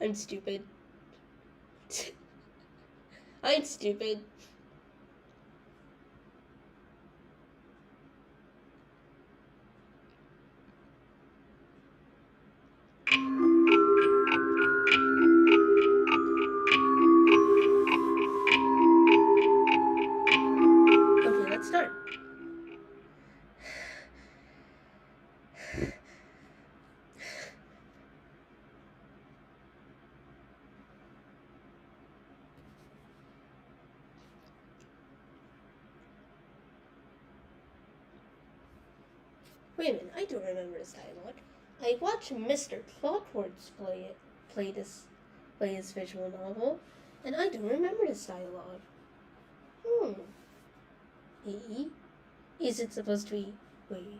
I'm stupid. I'm stupid. Okay, let's start. Wait a minute, I don't remember this dialogue. I watched Mr. Clockworks play his visual novel, and I don't remember this dialogue. E? Is it supposed to be, wait,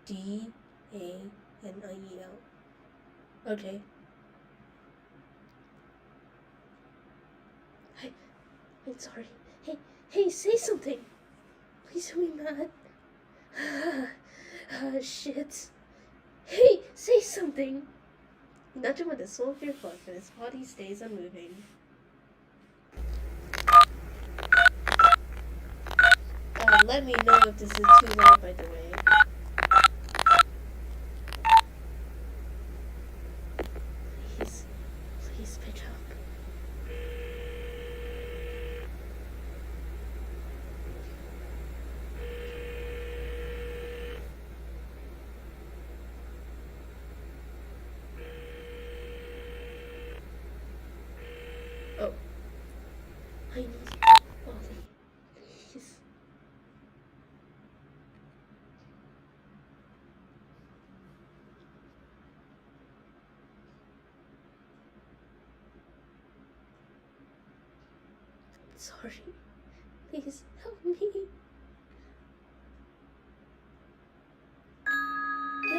D-A-N-I-E-L? Okay. I'm sorry. Hey, say something! Please don't be mad. Shit. Hey, say something! Nudge him with the sole of your foot, but his body stays unmoving. Let me know if this is too loud, by the way. Please pick up. Oh. I need Ollie. Please. Sorry. Please help me. The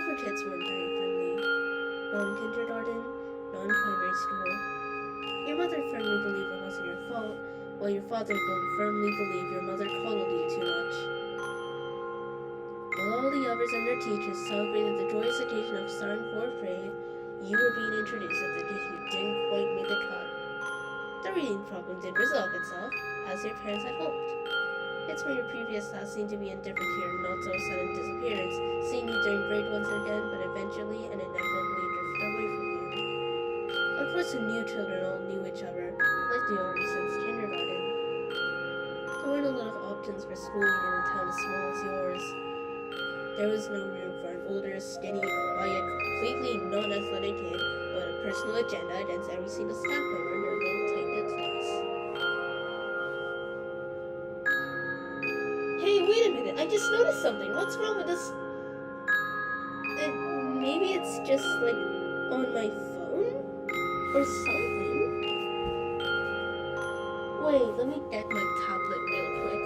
other kids weren't very friendly. Non-kindergarten, non-primary school. Your mother firmly believed it wasn't your fault, while your father firmly believed your mother coddled you too much. While all the others and their teachers celebrated the joyous occasion of starting 4th grade, you were being introduced as a kid who didn't quite make the cut. The reading problem did resolve itself, as your parents had hoped. It's when your previous class seemed to be indifferent to your not-so-sudden disappearance, seeing you during grade once again, but eventually and inevitably drifted away from you. Of course, the new children all knew each other, like they already since kindergarten. There weren't a lot of options for schooling in a town as small as yours. There was no room for an older, skinny, quiet, completely non-athletic kid who had a personal agenda against every single staff member in their little tight-knit class. Hey, wait a minute, I just noticed something. What's wrong with this? Maybe it's just, like, on my phone? Or something? Wait, let me get my tablet real quick.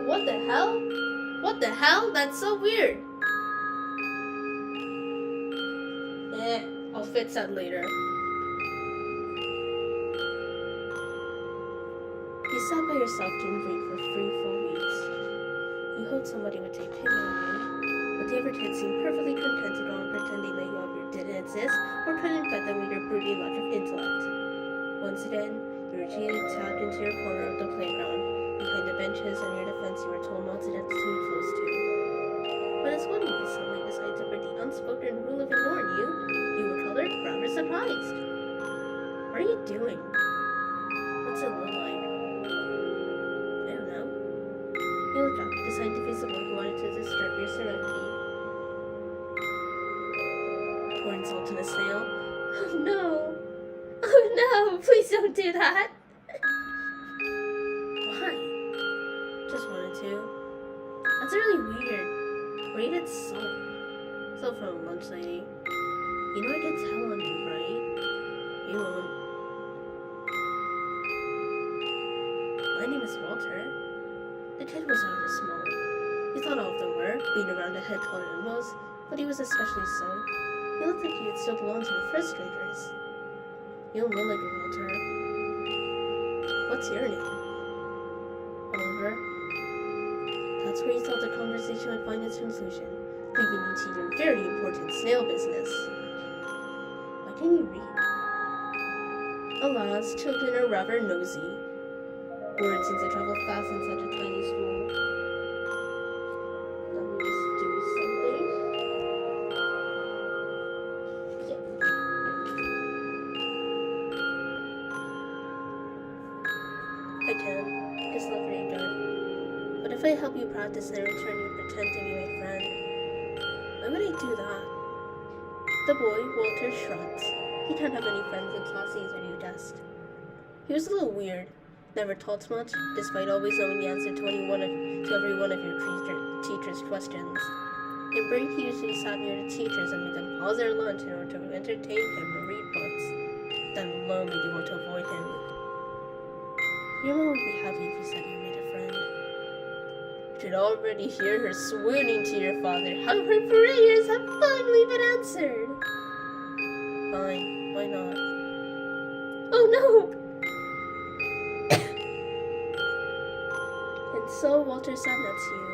What the hell? What the hell? That's so weird. I'll fix that later. You sat by yourself doing great for 3 full weeks. You hoped somebody would take pity on you, but the other kids seemed perfectly contented on pretending that you either didn't exist or couldn't fathom with your brooding lack of intellect. Once again, you were tagged into your corner of the playground, behind the benches and near the fence you were told not to get too close to. But as one boy suddenly decided to break the unspoken rule of ignoring you were colored, rather surprised. What are you doing? What's it look like? I don't know. You looked up, deciding to face the boy who wanted to disturb your serenity. Poor insulting snail. Oh no! Oh no! Please don't do that! Why? Just wanted to. That's really weird. Where do you get salt? Salt from lunch lady. You know I can tell on you, right? You won't. My name is Walter. The kid was rather small. He thought all of them were, being around a head taller than most, but he was especially so. He looked like he would still belong to the first graders. You don't look like a Walter. What's your name? Oliver. That's where he thought the conversation would find its conclusion, leaving you to your very important snail business. Why can't you read? Alas, children are rather nosy. Words seem to travel fast in such a tiny school. Let me just do something. Yeah. I can. It's not very good. But if I help you practice and in return you pretend to be my friend, why would I do that? The boy, Walter, shrugged. He can't have any friends in class either, you guessed. He was a little weird. Never taught much, despite always knowing the answer to every one of your teacher's questions. In break, he usually sat near the teachers and made them pause their lunch in order to entertain him or read books. That alone made you want to avoid him. Your mom would be happy if you said you made a friend. You could already hear her swooning to your father how her prayers have finally been answered. Fine, why not? Oh no! And so Walter sat next to you,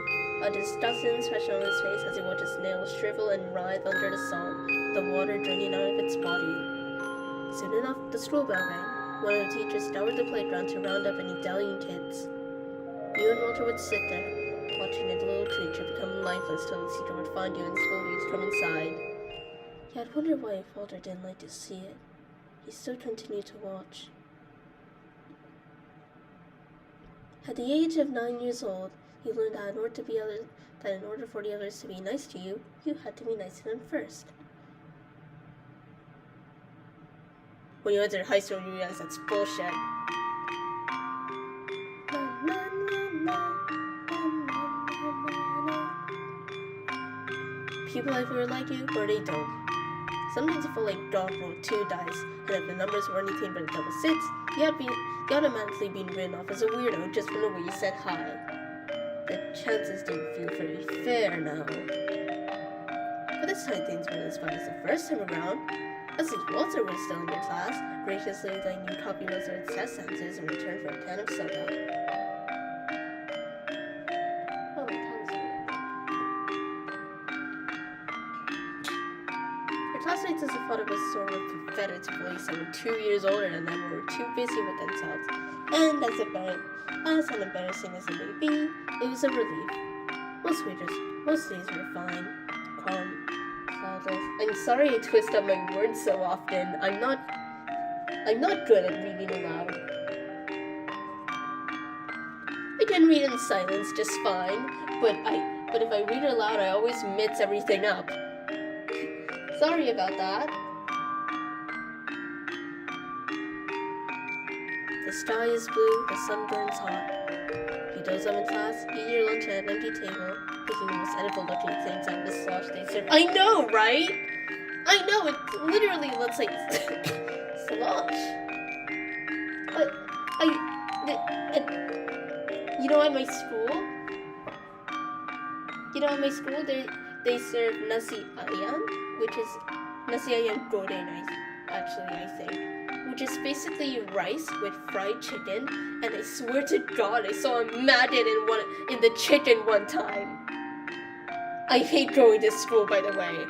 a disgusting expression on his face as he watched his nails shrivel and writhe under the salt, the water draining out of its body. Soon enough, the school bell rang. One of the teachers scoured the playground to round up any dallying kids. You and Walter would sit there, watching the little creature become lifeless till the teacher would find you and slowly come inside. You had wondered why Walter didn't like to see it. He still continued to watch. At the age of 9 years old, he learned that in order for the others to be nice to you, you had to be nice to them first. When you enter high school, you realize that's bullshit. People everywhere like you, or they don't. Sometimes you feel like God rolled 2 dice, and if the numbers were anything but a double 6, you automatically being written off as a weirdo just from the way you said hi. The chances didn't feel very fair now. But this time things weren't as bad as the first time around. At least Walter was still in your class, graciously letting you copy most of its test answers in return for a can of soda. Oh, my tongue's weird. Your classmates also thought it was sort of pathetic to believe someone 2 years older than them were too busy with themselves. And as embarrassing as it may be, it was a relief. Most days were fine, calm, cloudless. I'm sorry I twist up my words so often. I'm not good at reading aloud. I can read in silence just fine, but if I read aloud, I always mix everything up. Sorry about that. The sky is blue, the sun burns hot. You doze up in class, eat your lunch at an empty table, picking the most edible looking things out of the slosh they serve. I know, right? I know, it literally looks like slosh. At my school, they serve nasi ayam, which is nasi ayam goreng, I think. Which is basically rice with fried chicken, and I swear to God, I saw a maggot in the chicken one time. I hate going to school, by the way.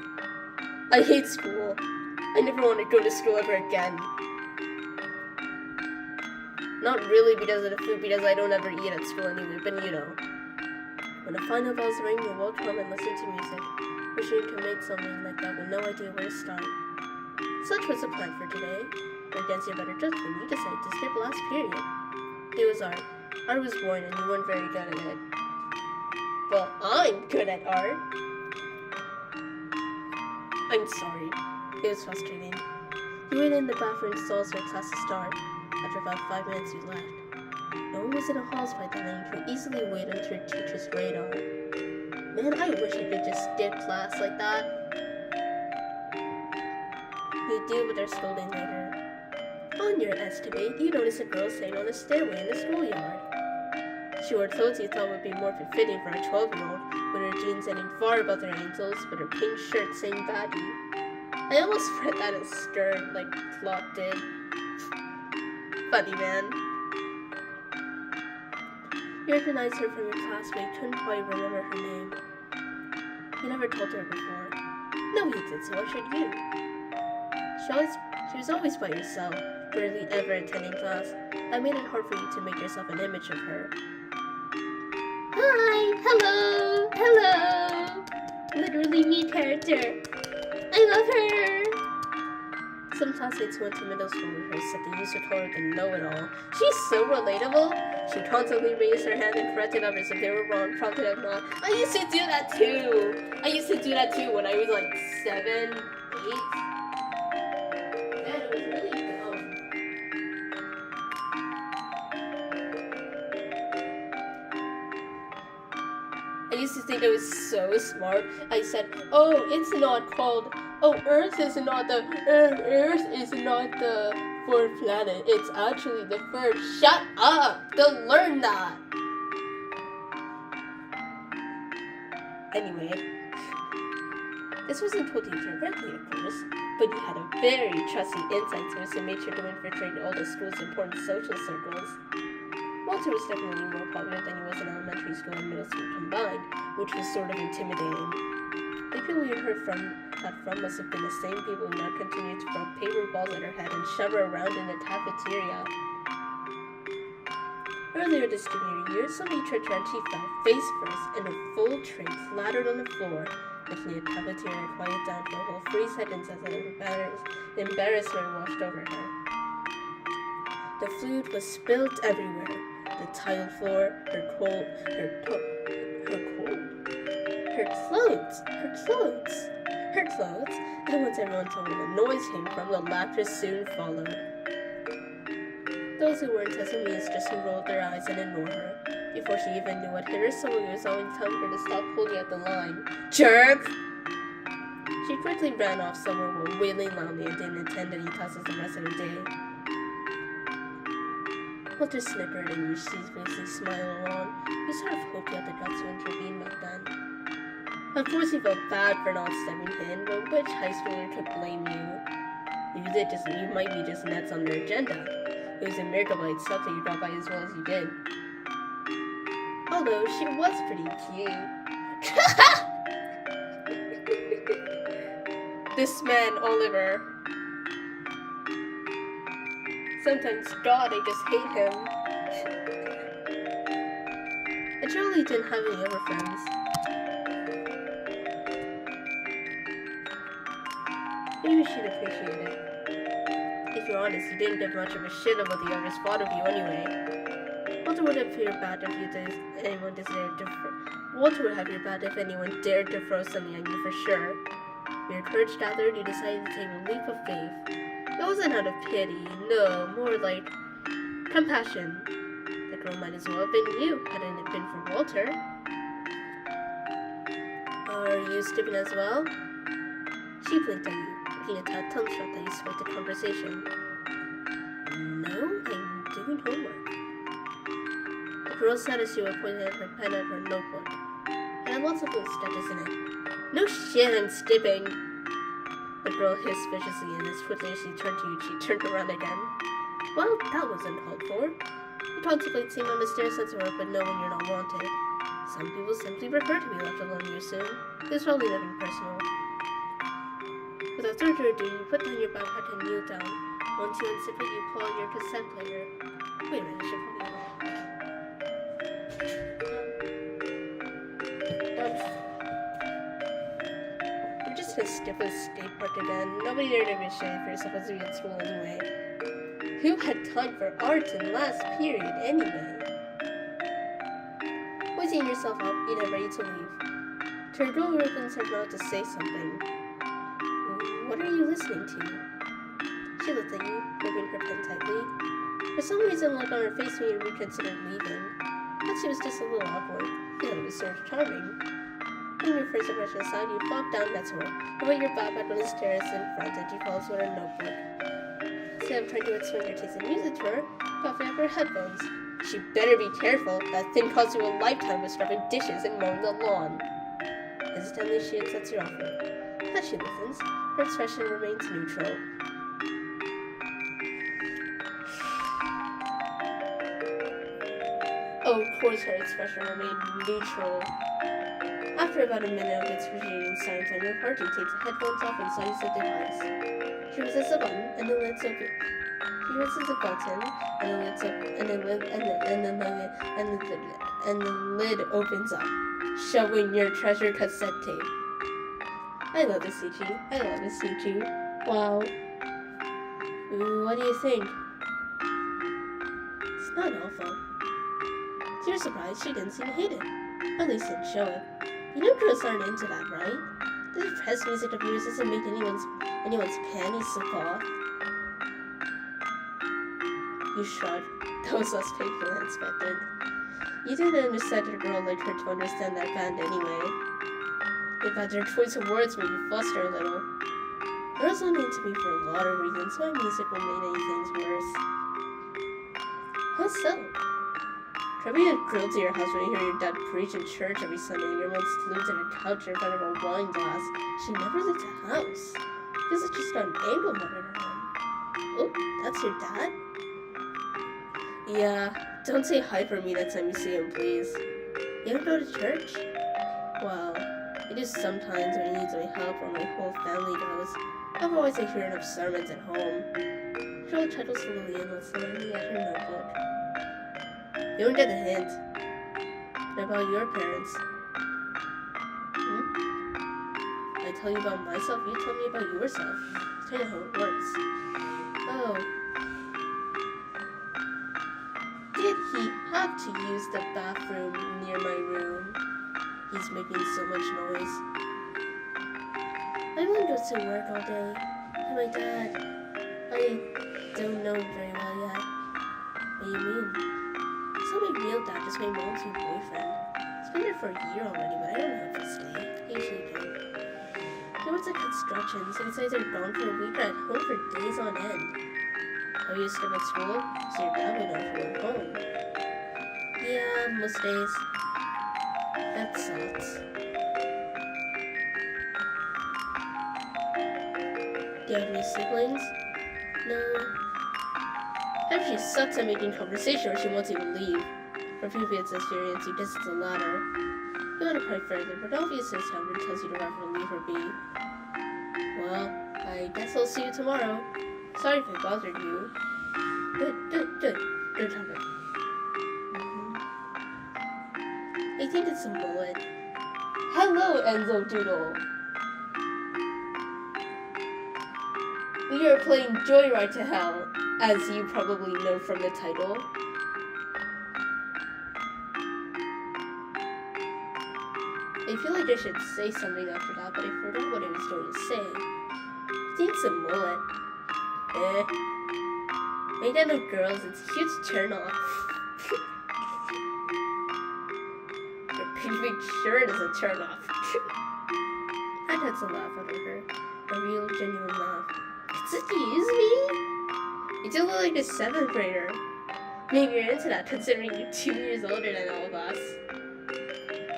I hate school. I never want to go to school ever again. Not really because of the food, because I don't ever eat at school anyway, but you know. When the final bells ring, you'll walk home and listen to music, wishing you could make something like that with no idea where to start. Such was the plan for today. But against your better judgment, you decided to skip last period. It was art. Art was boring and you weren't very good at it. Well, I'm good at art. I'm sorry. It was frustrating. You waited in the bathroom stalls for class to start. After about 5 minutes, you left. No one was in the halls by then, and you could easily wait until your teacher's radar. Man, I wish I could just skip class like that. You'd deal with their scolding later. On your escapade, you notice a girl sitting on a stairway in the schoolyard. She wore clothes you thought would be more befitting for a 12-year-old, with her jeans ending far above their ankles, but her pink shirt saying baddie. I almost read that as skirt, like Clock did. Funny, man. You recognized her from your class, but you couldn't quite remember her name. You never told her before. Nobody did, so why should you? She was always by herself, barely ever attending class. I made it hard for you to make yourself an image of her. Hi! Hello! Hello! Literally me character. I love her! Some classmates went to middle school with her said they used to call her the know-it-all. She's so relatable. She constantly raised her hand and corrected others if they were wrong, prompted them not. I used to do that too when I was like 7, 8. Man, it was really dumb. I used to think I was so smart. I said, oh, it's not called, Earth is not the fourth planet. It's actually the first. Shut up! Don't learn that! Anyway, this wasn't told to you directly, of course, but you had a very trusty inside source who made sure to infiltrate all the school's important social circles. Walter was definitely more popular than he was in elementary school and middle school combined, which was sort of intimidating. The people you heard that from must have been the same people who now continued to throw paper balls at her head and shove her around in the cafeteria. Earlier this junior year, somebody tripped her and she fell face first, and a full tray clattered on the floor, making the cafeteria quiet down for a whole 3 seconds as embarrassment washed over her. The food was spilled everywhere. The tiled floor, her clothes, and once everyone told where the noise came from, the laughter soon followed. Those who weren't as amused just rolled their eyes and ignored her. Before she even knew what hit her, someone was always telling her to stop holding at the line. Jerk! She quickly ran off somewhere while wailing loudly and didn't attend any classes the rest of the day. Walter snickered and used sheepishly smiled along. He sort of hoped he had the guts to intervene back then. Of course, he felt bad for not stepping in, but which high schooler could blame you? You might be just nuts on their agenda. It was a miracle by itself that you got by as well as you did. Although she was pretty cute. This man, Oliver. Sometimes, God, I just hate him. And Charlie didn't have any other friends. Maybe she'd appreciate it. If you're honest, you didn't give much of a shit about the others thought of you anyway. Walter would have your back if anyone dared to throw something at you for sure. With your courage gathered, you decided to take a leap of faith. It wasn't out of pity, no, more like compassion. The girl might as well have been you, hadn't it been for Walter. Are you stripping as well? She blinked at you, looking a tad tongue-struck that you spoke the conversation. No, I'm doing homework. The girl said as she was pointing at her pen at her notebook. It had lots of little sketches in it. No shit, I'm skipping. The girl hissed viciously, and as quickly as she turned to you, she turned around again. Well, that was uncalled for. You contemplate sitting on the stairs since work, but know when you're not wanted. Some people simply prefer to be left alone here soon. There's probably nothing personal. Without further ado, you put down your backpack and kneel down. Once you unzip it, you pull out your cassette player. Wait a minute, I should probably I'm just gonna skip a skate park again. Nobody there to be ashamed for supposed to be at school anyway. Who had time for art in last period anyway? Hoisting yourself up, you get ready to leave. Her girl opens her mouth to say something. What are you listening to? She looked at you, gripping her pen tightly. For some reason, the look on her face made you reconsider leaving. But she was just a little awkward. You thought it was sort of charming. Putting your first impression aside, you flop down next to her. You put your backpack on the stairs in front and you follows with her notebook. Instead of trying to explain your taste in music to her, you got out her headphones. She better be careful. That thing costs you a lifetime of scrubbing dishes and mowing the lawn. Hesitantly, she accepts your offer. As she listens, her expression remains neutral. Oh, of course her expression remained neutral. After about a minute of excruciating silence on your part, she takes the headphones off and studies the device. She presses a button, and the lid's open. She presses a button, and the lid's open, and the lid opens up, showing your treasured cassette tape. I love this Ichi. Wow. Ooh, what do you think? It's not awful. To your surprise, she didn't seem to hate it. At least didn't show it. You know girls aren't into that, right? The depressed music of yours doesn't make anyone's panties slip off. You shrugged. That was less painful than expected. You didn't understand a girl like her to understand that band anyway. In fact, their choice of words made you fluster a little. Girls don't into me for a lot of reasons, so my music will make any things worse. How so? Try being a girl to your house when you hear your dad preach in church every Sunday and your mom's glued to her couch in front of a wine glass. She never leaves the house. Because it's just an ankle monitor home. Oh, that's your dad? Yeah, don't say hi for me next time you see him, please. You don't go to church? Well, I do sometimes when he needs my help or my whole family goes. Otherwise I hear enough sermons at home. Cheryl chuckles slowly and looks slowly at her notebook. You don't get the hint. What about your parents? I tell you about myself, you tell me about yourself. It's kind of how it works. Oh. Did he have to use the bathroom near my room? He's making so much noise. My mom goes to work all day. And my dad, I don't know very well yet. What do you mean? It's not my real dad, just my mom's new boyfriend. He's been there for a year already, but I don't know if he'll stay. I usually don't. He works at construction, so besides they're gone for a week or at home for days on end. How you skip at school? So your dad would know if you went home. Yeah, most days. That sucks. Do you have any siblings? No. If she sucks at making conversation or she wants you to leave. For previous experience, you distance the latter. You want to pry further, but obviously stubborn tells you to rather leave her be. Well, I guess I'll see you tomorrow. Sorry if I bothered you. Good talker. I think it's a bullet. Hello, Enzo Doodle. We are playing Joyride to Hell, as you probably know from the title. I feel like I should say something after that, but I forgot what I was going to say. I think it's a mullet. Ain't that no girls, it's a huge turn off. Your big shirt is a turn off. I had to laugh at her. A real, genuine laugh. Excuse me? You do look like a 7th grader. Maybe you're into that, considering you're 2 years older than all of us.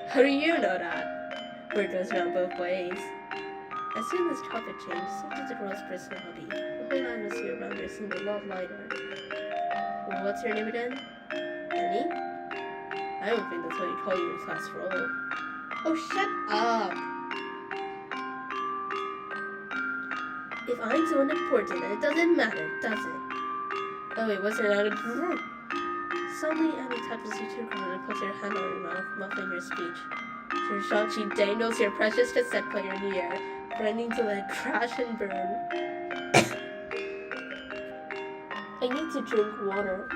How do you know that? Word goes around both ways. As soon as topic changed, so did the girl's personality. The whole atmosphere around her seemed a lot lighter. Well, what's your name again? Annie? I don't think that's what you call your class role. Oh, shut up! If I'm so unimportant, then it doesn't matter, does it? Oh, wait, wasn't it out of group? Suddenly, Annie touches you to the ground and puts her hand on your mouth, muffling your speech. To her shock, she dangles your precious cassette player in the air, threatening to let it crash and burn. I need to drink water.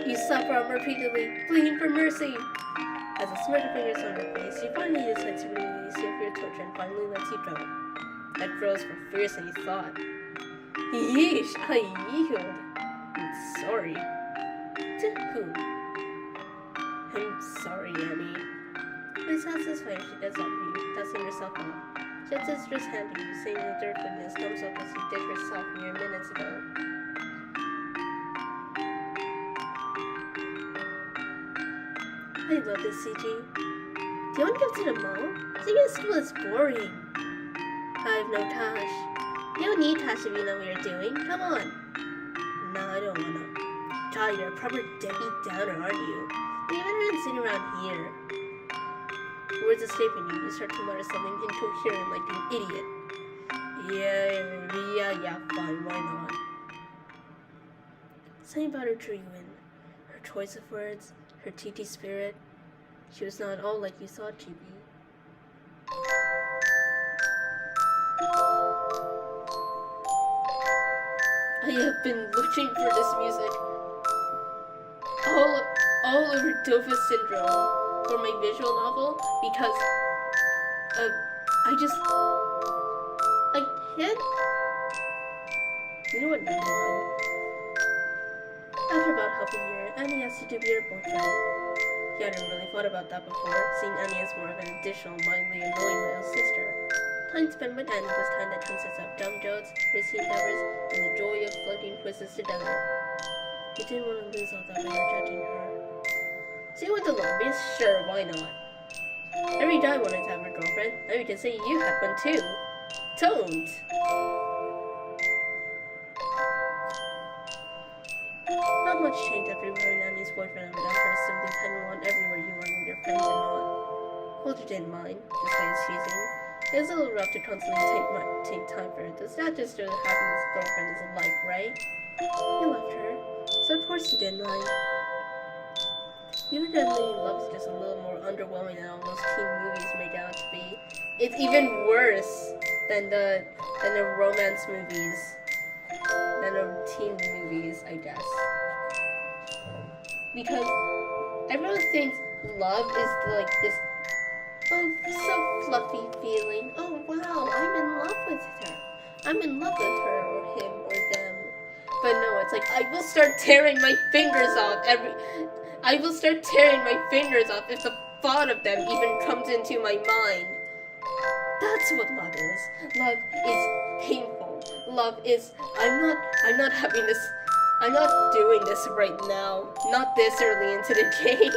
You suffer repeatedly, pleading for mercy. As a smirk fingers on her face, she finally decides to release you of your torture and finally lets you go. That grows for fierce than you thought. Yeesh, I yield. I'm sorry. To whom? I'm sorry, Annie. When satisfied, she does love you, dusting herself off. She has sister's hand to you, saying the dirt goodness comes up as she did herself mere minutes ago. I love this, CG. Do you want to go to the mall? Seeing at school is boring. I have no Tash. You don't need Tash if you know what you're doing. Come on. No, I don't wanna. God, you're a proper Debbie Downer, aren't you? You better than sitting around here. Words escaping you, you start to mutter something incoherent like an idiot. Yeah, fine, why not? Something about her drew you in. Her choice of words, her TT spirit. She was not all like you thought she'd be. I have been looking for this music all over Dova Syndrome for my visual novel because I can't. You know what? Never mind. After about half a year, Annie asked you to be her boyfriend. He hadn't really thought about that before, seeing Annie as more of an additional, mildly annoying little sister. Time spent with Annie was time that consists of dumb jokes, risky endeavors, and the joy of flunking quizzes together. You didn't want to lose all that by rejecting her. So you went to lobbies? Sure, why not? Every guy wanted to have a girlfriend. Now you can say you had one too. Don't! Not much changed after wearing Annie's boyfriend over them for simply tagging along everywhere you went with your friends and all. Walter didn't mind, despite his teasing. It was a little rough to constantly take time for it. Does that just show that having his girlfriend is alike, right? You loved her, so of course you didn't mind. Even Deadly Love is just a little more underwhelming than all those teen movies made out to be. It's even worse than the romance movies, than the teen movies, I guess. Because everyone thinks love is like this, so fluffy feeling. Oh wow, I'm in love with her. I'm in love with her, or him, or them. But no, it's like I will start tearing my fingers off if the thought of them even comes into my mind. That's what love is. Love is painful. Love is, I'm not having this, I'm not doing this right now. Not this early into the game.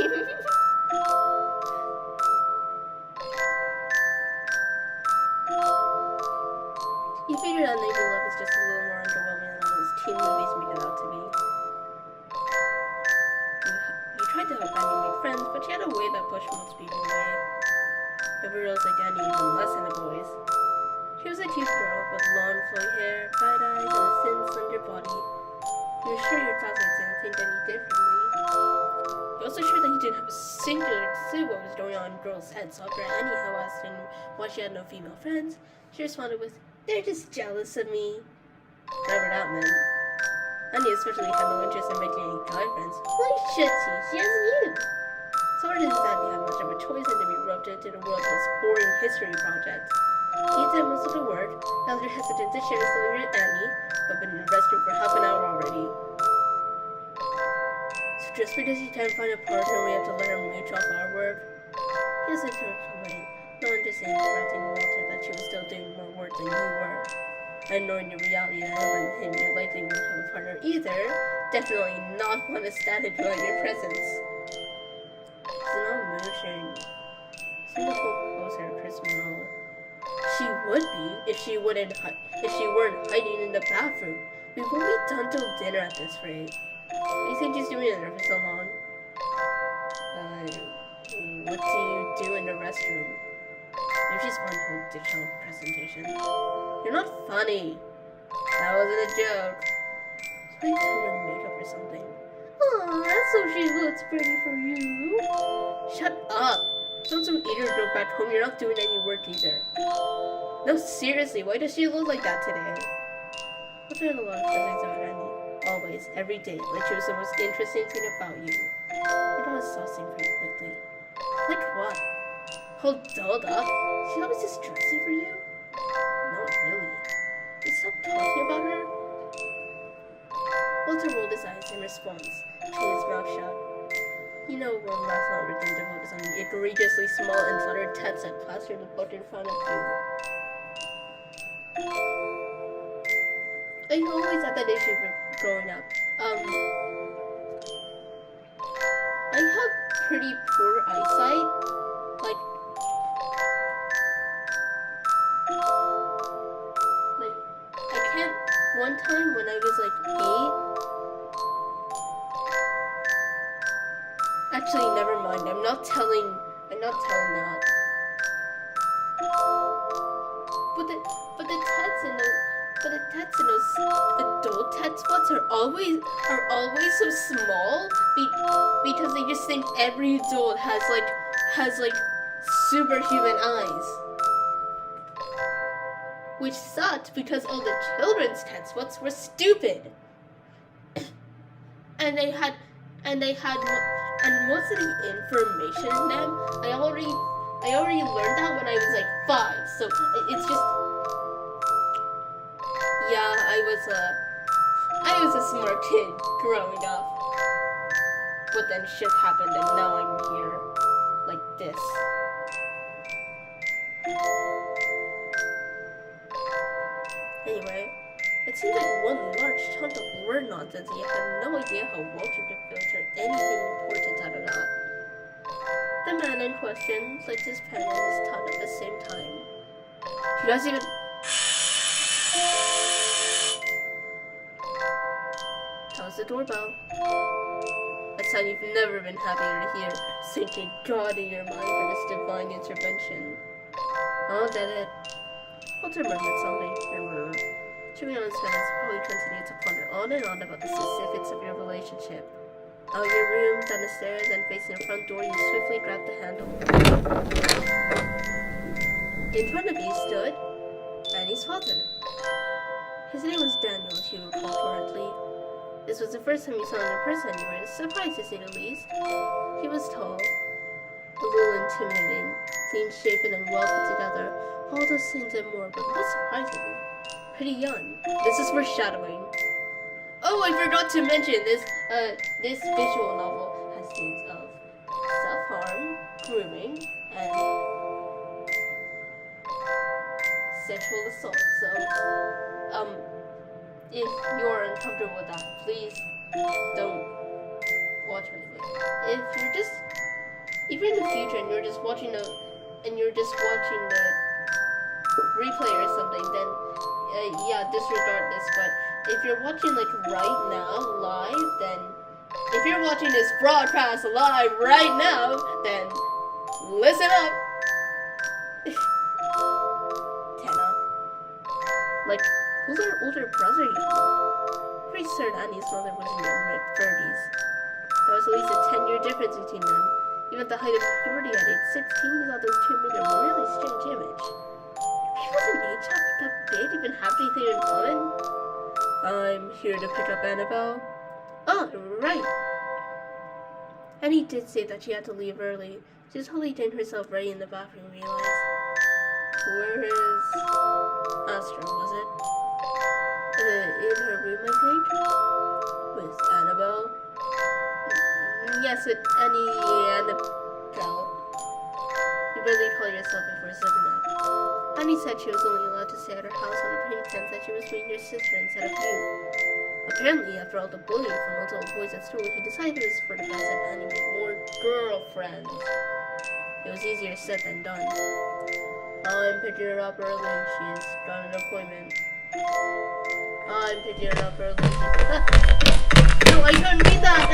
You figured out Navy Love is just a little more underwhelming than all those teen movies made it out to be. You tried to help Annie make friends, but she had a way that pushed most people away. Every girl's like Annie, even less than the boys. She was a cute girl with long, flowy hair, bright eyes, and a thin, slender body. You were sure your classmates didn't think any differently. You were also sure that you didn't have a singular clue what was going on in girls' heads, so after Annie asked him why she had no female friends, she responded with, "They're just jealous of me." Whatever that meant. Annie especially had no interest in making any guy friends. Why should she? She has you. So it isn't exactly have much of a choice than to be roped into the world's most boring history project. He did most of the work, held her hesitant to share his story with Annie, but been in the restroom for half an hour already. So just because you can't find a partner, we have to let her mooch off our work? He doesn't complain, no understanding correcting Walter that she was still doing more work than you were. And knowing the reality that everyone in him you likely wouldn't have a partner either, definitely not want to stand in your presence. It's no mooching. Someone will propose her Chris Monroe. She would be if she weren't hiding in the bathroom. We won't be done till dinner at this rate. I think she's doing it for so long. What do you do in the restroom? Maybe she's fun to digital presentation. You're not funny. That wasn't a joke. She's like doing makeup or something. Aw, so she looks pretty for you. Shut up. Don't some eater go back home. You're not doing any work either. No, seriously, why does she look like that today? I've heard a lot of things about Annie. Always, every day, like she was the most interesting thing about you. It all exhausting pretty quickly. Like Oh, Zelda. She always just stressing for you? Not really. You stop talking about her? Walter rolled his eyes in response, keeping his mouth shut. You know, we're last longer than to focus on the egregiously small and cluttered tents that plastered the book in front of you. I always had that issue growing up. I have pretty poor eyesight. Like, I can't. One time when I was like 8. Actually, never mind. I'm not telling that. But the tats in those adult tat spots are always so small because they just think every adult has superhuman eyes. Which sucked because all the children's tat spots were stupid. and most of the information in them, I already learned that when I was like 5. So it's just, yeah, I was a smart kid growing up. But then shit happened and now I'm here, like this. Anyway, it seemed like one large chunk of word nonsense, and you had no idea how Walter could filter anything important out of that. The man in question flicked his pen and his tongue at the same time. He doesn't even... That was the doorbell. A sound you've never been happier to hear, sinking God in your mind for this divine intervention. Oh, did it? Walter murmured something. Chewing on his hands, Polly continued to ponder on and on about the specifics of your relationship. Out of your room, down the stairs, and facing the front door, you swiftly grabbed the handle. In front of you stood Annie's father. His name was Daniel, if you recall correctly. This was the first time you saw him in person. You were surprised, to say the least. He was tall, a little intimidating, clean-shaven and well put together. All those things and more, but most surprisingly, pretty young. This is foreshadowing. Oh, I forgot to mention this visual novel has themes of self-harm, grooming, and sexual assault. So, if you're uncomfortable with that, please don't watch with me. If you're in the future and you're just watching the replay or something, then yeah, disregard this. But if you're watching like right now live, then if you're watching this broadcast live right now, then listen up. Tenna. Like, who's our older brother, y'all? Pretty certain Annie's mother was in her mid-30s. There was at least a 10-year difference between them. Even at the height of puberty at age 16, we thought those two made a really strange image. People in age that big even have anything in common? I'm here to pick up Annabelle. Oh, right. Annie did say that she had to leave early. She was totally getting herself ready in the bathroom and realized. Where is Astra, was it? In her room, I think? With Annabelle? Yes, with Annabelle. You better call yourself before slipping up. Annie said she was only allowed to stay at her house on the pretense that she was meeting your sister instead of you. Apparently, after all the bullying from multiple boys at school, he decided it was for the best that Annie made more girlfriends. It was easier said than done. I'm picking her up early. She's got an appointment. I'm picking her up early. No, I don't need that!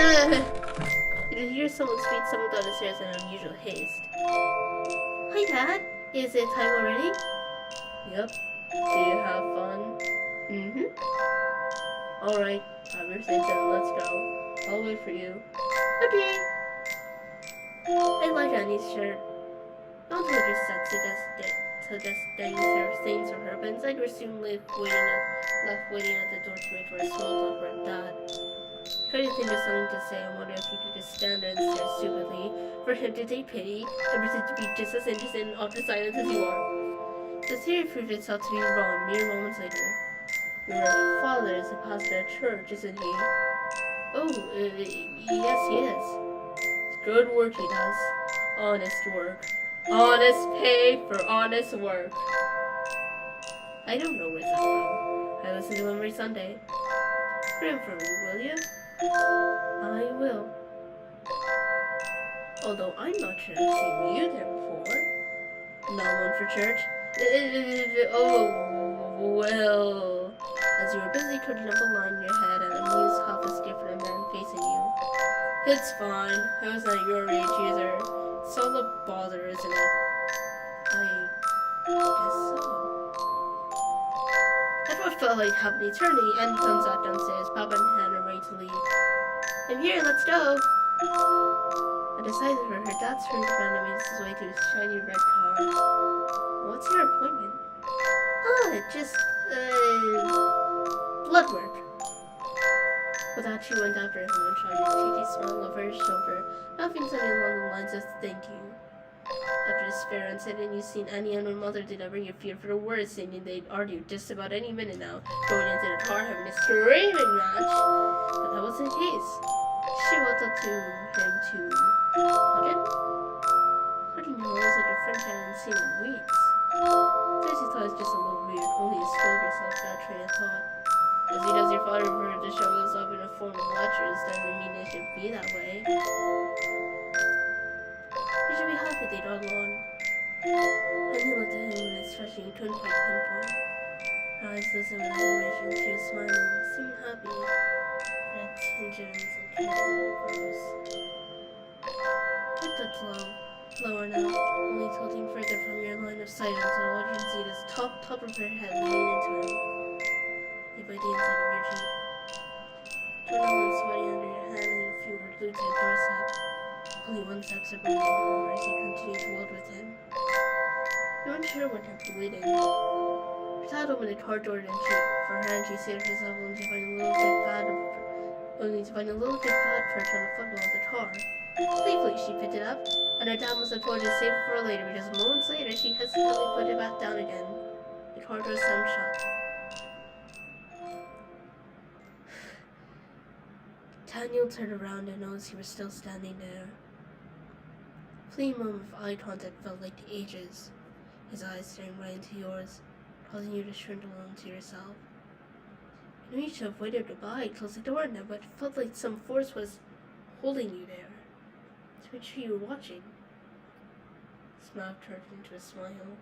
You can hear someone's feet stumble down the stairs in unusual haste. Hi, Dad. Is it time already? Yep. Do you have fun? Mm-hmm. Alright, have your things and let's go. I'll wait for you. Okay. I like Annie's shirt. Don't take your sex suggest things for her, but instead we're soon left waiting at the door to wait for a small talk from Dad. Try to think of something to say and wonder if you could just stand there and stare stupidly for him to take pity and pretend to be just as interested in awkward silence as you are. The theory proved itself to be wrong mere moments later. Your father is a pastor at church, isn't he? Oh, yes, he is. Good work he does. Honest work. Honest pay for honest work. I don't know where's that from. I listen to him every Sunday. Pray for me, will you? I will. Although I'm not sure I've seen you there before. Not one for church. Oh, well. As you were busy cutting up a line in your head, an amused cough escaped from the man facing you. It's fine. I was not your age either. It's all a bother, isn't it? I guess so. Edward felt like half an eternity and comes out downstairs. Papa and Hannah are ready to leave. I'm here, let's go! At the sight of her dad turned around and made his way to his shiny red car. What's your appointment? Just, blood work. With that, she went after him and tried a cheeky smile over his shoulder, laughing something along the lines of thank you. After his fair incident, you've seen Annie and her mother did not bring you fear for the worst, saying they'd argue just about any minute now, going into the car having a screaming match. But that wasn't the case. She walked up to him to hug him. Hugging him was like a friend I hadn't seen in weeks. Darcy thought it was just a little weird, only he slowed herself that train of thought. As he does your father prefer to show us up in a form of lectures, doesn't mean it should be that way. You should be happy they got along. And he looked at him with an expression he couldn't quite pinpoint. Her eyes listened with admiration. She was smiling, seemed happy. Red tinge of innocent curls. Tuck that's lower now, only tilting further from your line of sight until all you can see is top of her head leaning into him. You bite the inside of your cheek. Turn on and sweaty under your hand and a few were glued to the doorstep. Only one step separated from her as you continued to walk with him. You weren't sure what had been waiting. She sat open the car door and for her hand she saved herself only to find a little good fat perch on the footwell of the car. Playfully she picked it up, and her dad must have told her to save it for later because moments later she hesitantly put it back down again. The car door slammed shut. Daniel turned around and noticed you were still standing there. A fleeting moment of eye contact felt like ages, his eyes staring right into yours, causing you to shrink along to yourself. You knew you should have waited goodbye, close the door now, but it felt like some force was holding you there, to make sure you were watching. His mouth turned into a smile.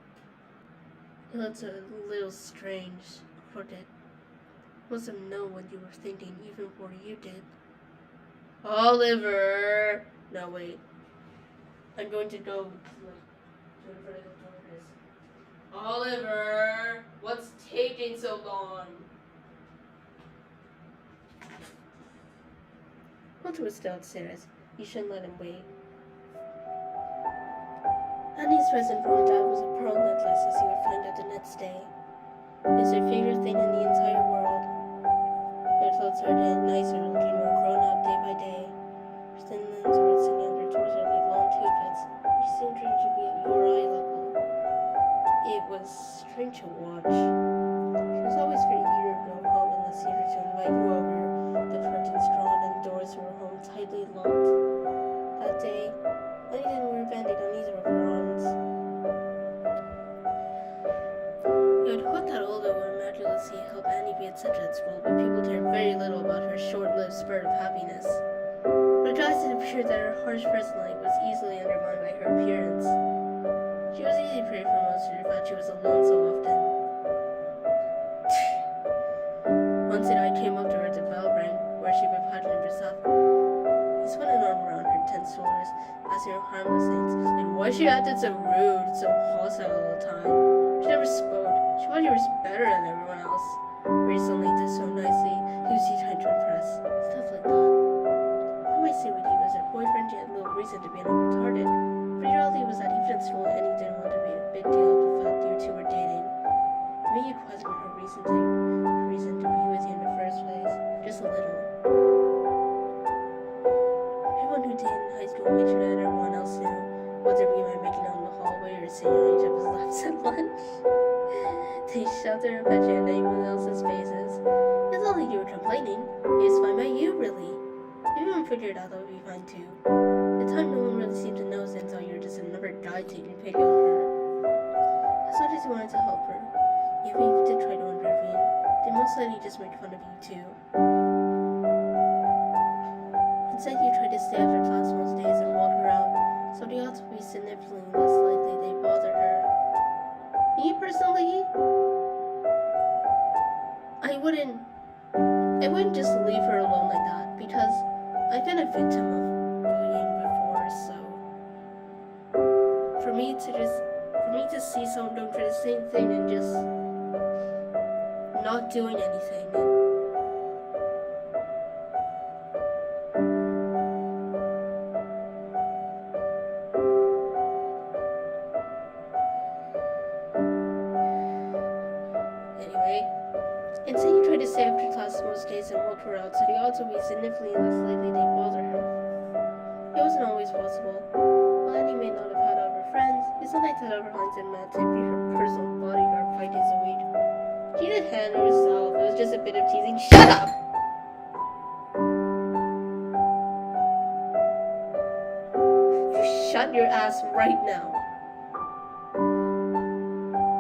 It looked a little strange, crooked. Must have known what you were thinking even before you did. Oliver! No, wait. I'm going to go to the front of the door. Oliver! What's taking so long? Walter was still upstairs. You shouldn't let him wait. Annie's present from her dad was a pearl necklace, as he would find out the next day. It's her favorite thing in the entire world. Her clothes are getting nicer, looking more grown up day by day. Her thin limbs were sitting on her torso like long toothpicks. She seemed to be at your eye level. It was strange to watch. She was always very eager to go home unless he were to invite you over. The curtains drawn and the doors to her home tightly locked. That day, Annie didn't wear a band-aid on either of her arms. You had hoped that Olga would miraculously help Annie be accepted at school, but people cared very little about her short-lived spurt of happiness. But it appeared that her harsh personal life was easily undermined by her appearance. She was easy prey for most of the fact she was alone so often. Once a night came up to her at the bell rang, where she been packing up herself. He spun an arm around her tense shoulders, asking her harmless things, like why she acted so rude, so hostile all the time. She never spoke. She thought she was better than everyone else. Recently, did so nicely. Who was he trying to impress? Stuff like that. I might say with you as her boyfriend, she had little reason to be retarded. But the reality was that even at school, Annie didn't want to make a big deal of the fact you two were dating. It made you question her reason to be with you in the first place. Just a little. don't mention it, everyone else knew. Whether we were making out in the hallway or sitting on each other's laps at lunch. They shoved their affection in anyone else's faces. It's not like you were complaining. It was fine by you, really. Everyone figured out that would be fine too. At the time, no one really seemed to know since you were just another guy taking pity on her. As much as you wanted to help her, even if you did try to intervene, they most likely just made fun of you too. Instead, you tried to stay after class most days and walk her out, so the odds would be significantly less likely they bother her. Me personally, I wouldn't just leave her alone like that, because I've been a victim of bullying before, so for me to see someone going for the same thing and just not doing anything. Anyway, and say you try to stay after class most days and walk her out, so the odds would be significantly less likely they bother her. It wasn't always possible. While Annie may not have had other friends, it's not like that other lines in math to be her personal bodyguard 5 days a week. She didn't handle herself, it was just a bit of teasing. Shut up! You shut your ass right now.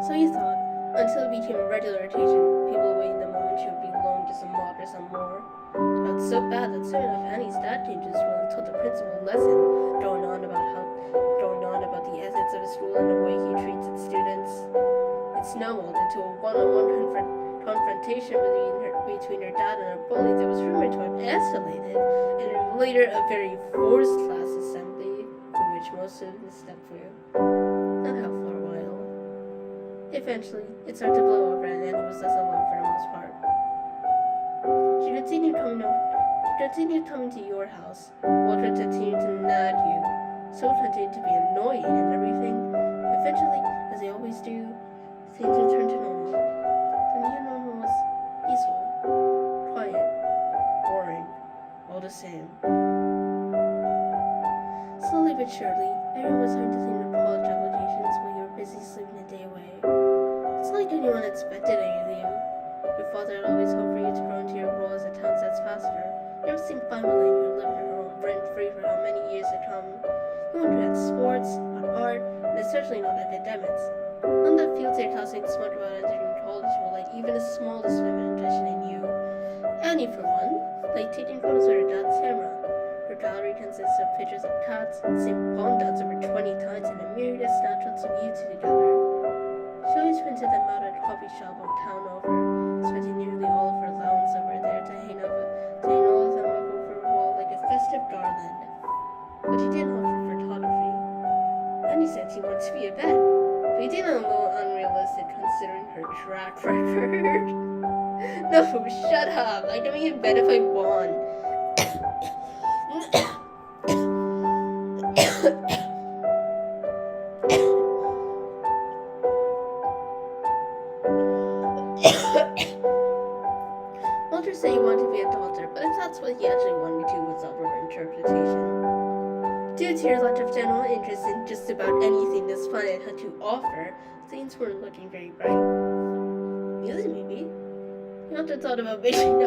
So you thought, until it became a regular occasion, people waiting the moment she would be alone just to mock her some more. It got so bad that soon enough Annie's dad came to the school and taught the principal a lesson, going on about the ethics of his school and the way he treats its students. It snowballed into a one-on-one confrontation between her dad and her bully that was rumored to have escalated, and later a very forced class assembly, for which most students stepped through. Not how for a while. Eventually, it started to blow over and Annie was left alone for the most part. She continued coming to your house, while she continued to nag you, so continued to be annoying and everything. Eventually, as they always do, things returned to normal. The new normal was peaceful, quiet, boring, all the same. Slowly but surely, everyone was starting to think of college applications while you were busy sleeping a day away. It's not like anyone expected any of you. Your father had always hoped for you to grow into your role as a town sets faster. It never seemed fine with letting you live in your own rent-free for how many years to come. You wanted to have sports, not art, and especially not academics. None of the fields your classmates spoke about entering college were like even the smallest women impression in you. Annie, for one, liked taking photos with her dad's camera. Her gallery consists of pictures of cats, St. Paul dots over 20 times, and a myriad of snapshots of you two together. She always printed them out at a coffee shop on town over, spending nearly all of her allowance over there to hang all of them up over a wall like a festive garland. But she didn't offer photography. Annie said she wanted to be a vet, but he did a little unrealistic considering her track record. No, shut up! I don't even bet if I won. Walter said he wanted to be a doctor, but if that's what he actually wanted to do was up for interpretation. Due to your lack of general interest in just about anything this planet had to offer, things weren't looking very bright. Music, maybe? You often thought about picking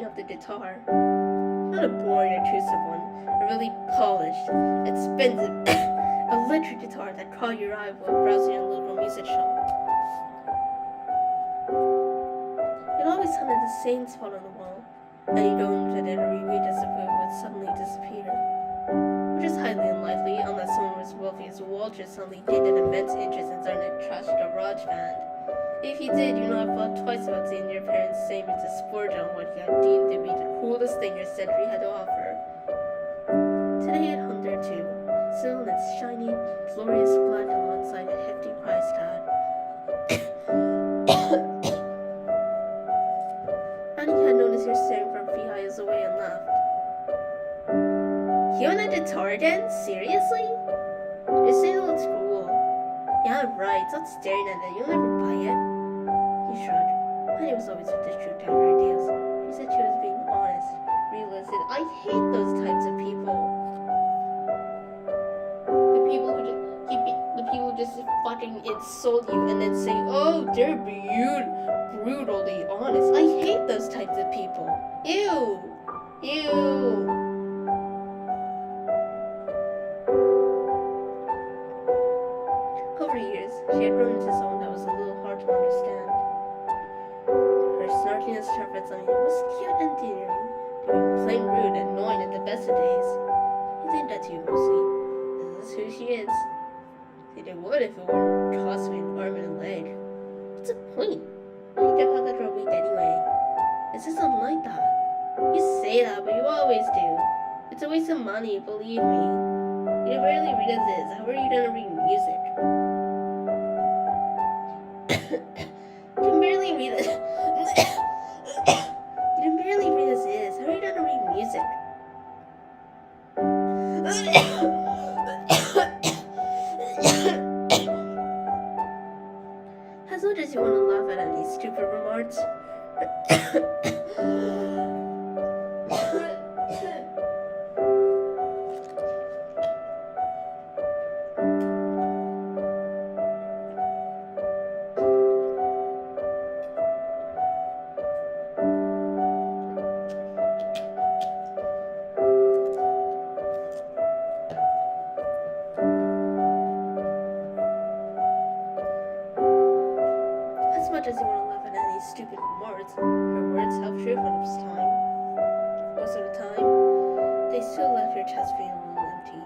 up the guitar. Not a boring, intrusive one, a really polished, expensive, electric guitar that caught your eye while browsing in a local music shop. It always hung at the same spot on the wall, and you go into it every week as if it would suddenly disappear. Which is highly unlikely unless someone as wealthy as Walter suddenly gained an immense interest in starting a trash garage band. If he did, you not have thought twice about seeing your parents save to splurge on what he had deemed to be the coolest thing your century had to offer. Today it hung there too, still in its shiny, glorious black alongside a hefty price tag. Annie had noticed her staring from 3 aisles away and laughed. You want a guitar again? Seriously? It still looks cool. Yeah, right. Stop staring at it. You'll never buy it. He shrugged. Annie was always with his true down her ideas. said she was being honest, realistic. I hate those types of people. The people who just the people who just fucking insult you and then say, "Oh, they're brutally honest." I hate those types of people. Ew, ew. Over years, she had grown into someone that was a little hard to understand. Her snarkiness, her something was cute and endearing, to be plain rude and annoying at the best of days. He did that to you mostly. This is who she is. It would if it wouldn't cost me an arm and a leg. What's the point? You don't have that for a week anyway. It's just not like that. You say that, but you always do. It's a waste of money, believe me. You barely read as is. How are you gonna read music? You can barely read it. You can barely read as is. How are you gonna read music? As much as you want to laugh at any stupid remarks, her words help true from this time. Most of the time, they still left your chest feeling a little empty.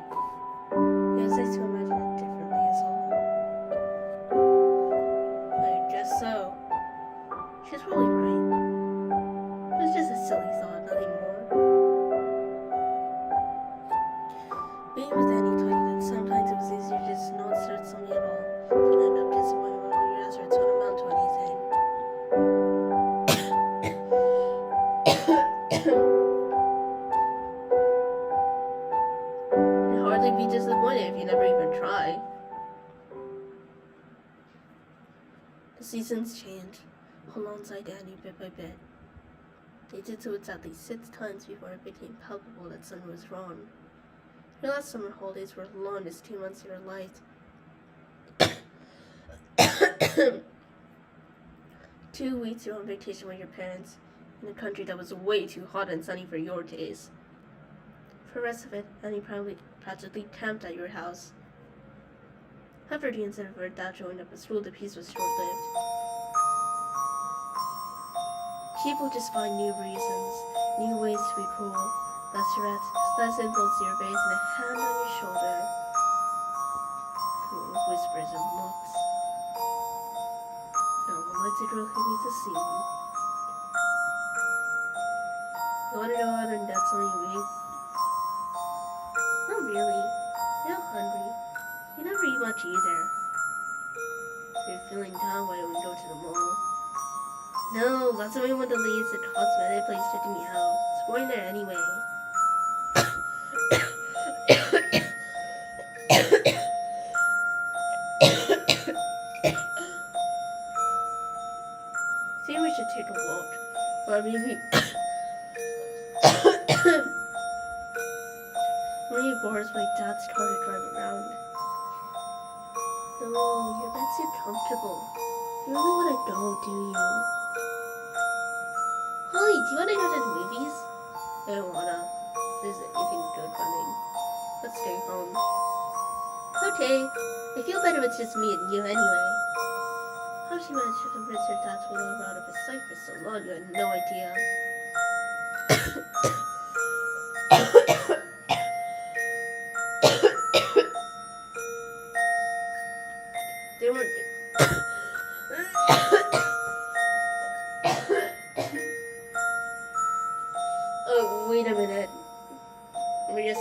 It was nice to imagine it differently as all. I guess so. She's probably right. It was just a silly thought, nothing more. Being with Annie taught you that sometimes it was easier to just not start something at all than end up disappointed when all your efforts don't amount to anything. You'd hardly be disappointed if you never even try. The seasons change alongside Annie bit by bit. They did so exactly 6 times before it became palpable that something was wrong. Your last summer holidays were the longest 2 months of your life. 2 weeks you're on vacation with your parents in a country that was way too hot and sunny for your taste. For the rest of it, Annie practically camped at your house. However, the incident of her dad showing up at school, the peace was short-lived. People just find new reasons, new ways to be cruel, less threats, less impulse to your face, and a hand on your shoulder. Whispers and looks. No one likes a girl who needs a scene. You want to go out and get something to eat? Not really. You're not hungry. You never eat much either. If you're feeling down, why don't we go to the mall? No, last time we went to Lee's, the cosmetic place took me out. It's going there anyway. I think we should take a walk. Or maybe... Maybe borrows my dad's car to drive around. No, your bed's too comfortable. You really want to go, do you? Holly, do you want to go to the movies? I don't wanna. There isn't anything good running. Let's stay home. Okay. I feel better it's just me and you anyway. How she managed to convince her dad to let her out of his sight for so long, you had no idea. They weren't... Oh, wait a minute. Let me just...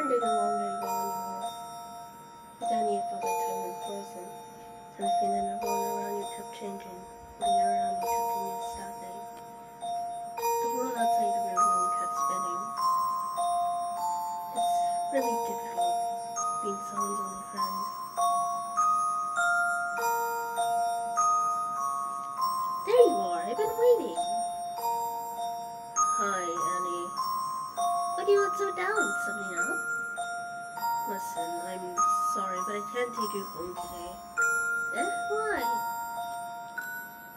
weren't getting along very well anymore. With Danny, it felt like time had frozen. Everything in the world around you kept changing. The air around you continued stagnant. The world outside of your room kept spinning. It's really difficult being someone's only friend. There you are, I've been waiting. Hi, Annie. Why do you look so down? Something up? Listen, I'm sorry, but I can't take you home today. Why?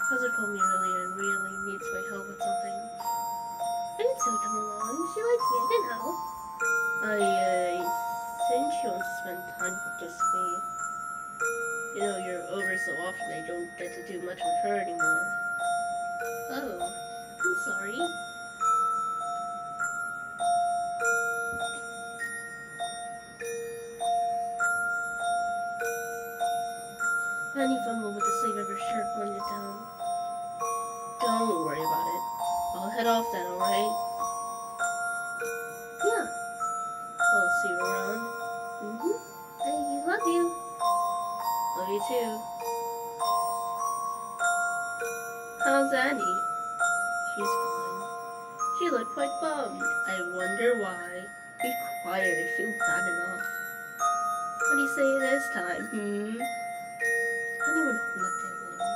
Cousin called me earlier and really needs my help with something. I didn't still come along. She likes me. I didn't help. I think she wants to spend time with just me. You know, you're over so often I don't get to do much with her anymore. Oh, I'm sorry. Annie fumbled with the sleeve of her shirt, pulling it down. Don't worry about it. I'll head off then, alright? Yeah. I'll see you around. I love you. Love you too. How's Annie? She's fine. She looked quite bummed. I wonder why. Be quiet, I feel bad enough. What do you say this time, Annie went home that day alone.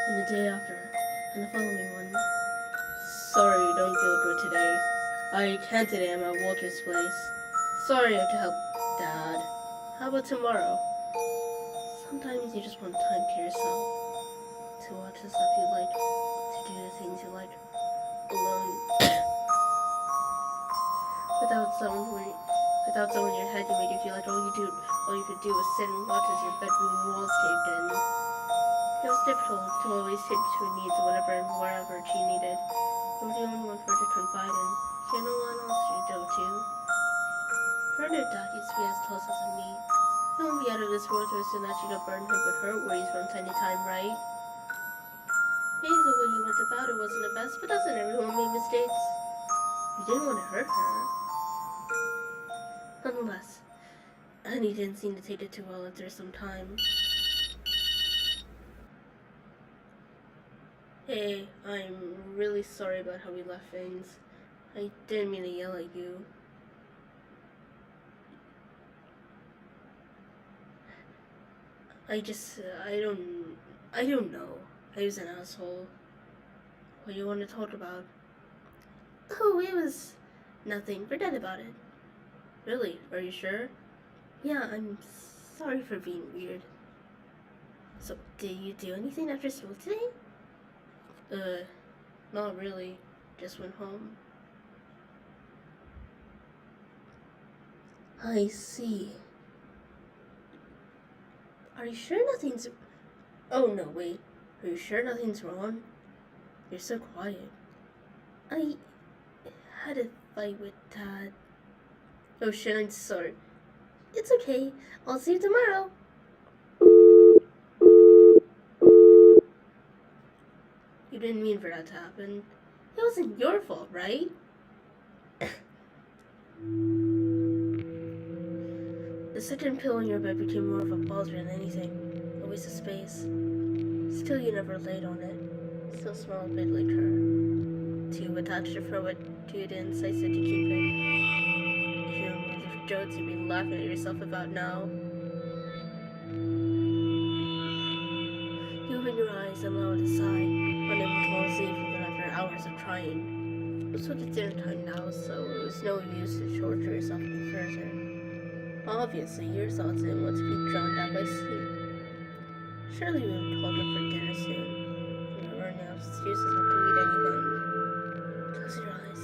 And the day after, and the following one. Sorry you don't feel good today. I can't today. I'm at Walter's place. Sorry I have to help Dad. How about tomorrow? Sometimes you just want time to yourself. To watch the stuff you like. To do the things you like. Alone. Without someone in your head who made you feel like all you could do was sit and watch as your bedroom walls caved in. It was difficult to always sit to her needs whenever and wherever she needed. You were the only one for her to confide in. She had no one else to go to. Her and her dad used to be as close as me. It won't be out of this world so soon that she don't burden her with her worries from time to time, right? Maybe the way you went about it wasn't the best, but doesn't everyone make mistakes? You didn't want to hurt her. Nonetheless, Annie didn't seem to take it too well after some time. Hey, I'm really sorry about how we left things. I didn't mean to yell at you. I don't know. I was an asshole. What do you want to talk about? Oh, it was nothing. Forget about it. Really? Are you sure? Yeah, I'm sorry for being weird. So, did you do anything after school today? Not really. Just went home. I see. Are you sure nothing's... Oh, no, wait. Are you sure nothing's wrong? You're so quiet. I had a fight with Dad. Oh shit, I'm sorry. It's okay. I'll see you tomorrow. You didn't mean for that to happen. It wasn't your fault, right? The second pillow in your bed became more of a bother than anything. A waste of space. Still, you never laid on it. Still smelled a bit like her. Tube attached to throw it to you to incite you to keep it. If you remember the jokes you'd be laughing at yourself about now. You open your eyes and lowered a sigh, unable to fall asleep even after hours of trying. It was sort of dinner time now, so it was no use to torture yourself any further. Obviously, your thoughts didn't want to be drowned out by sleep. Surely we would talk up for dinner soon. You were running out of excuses not to eat anything. Close your eyes.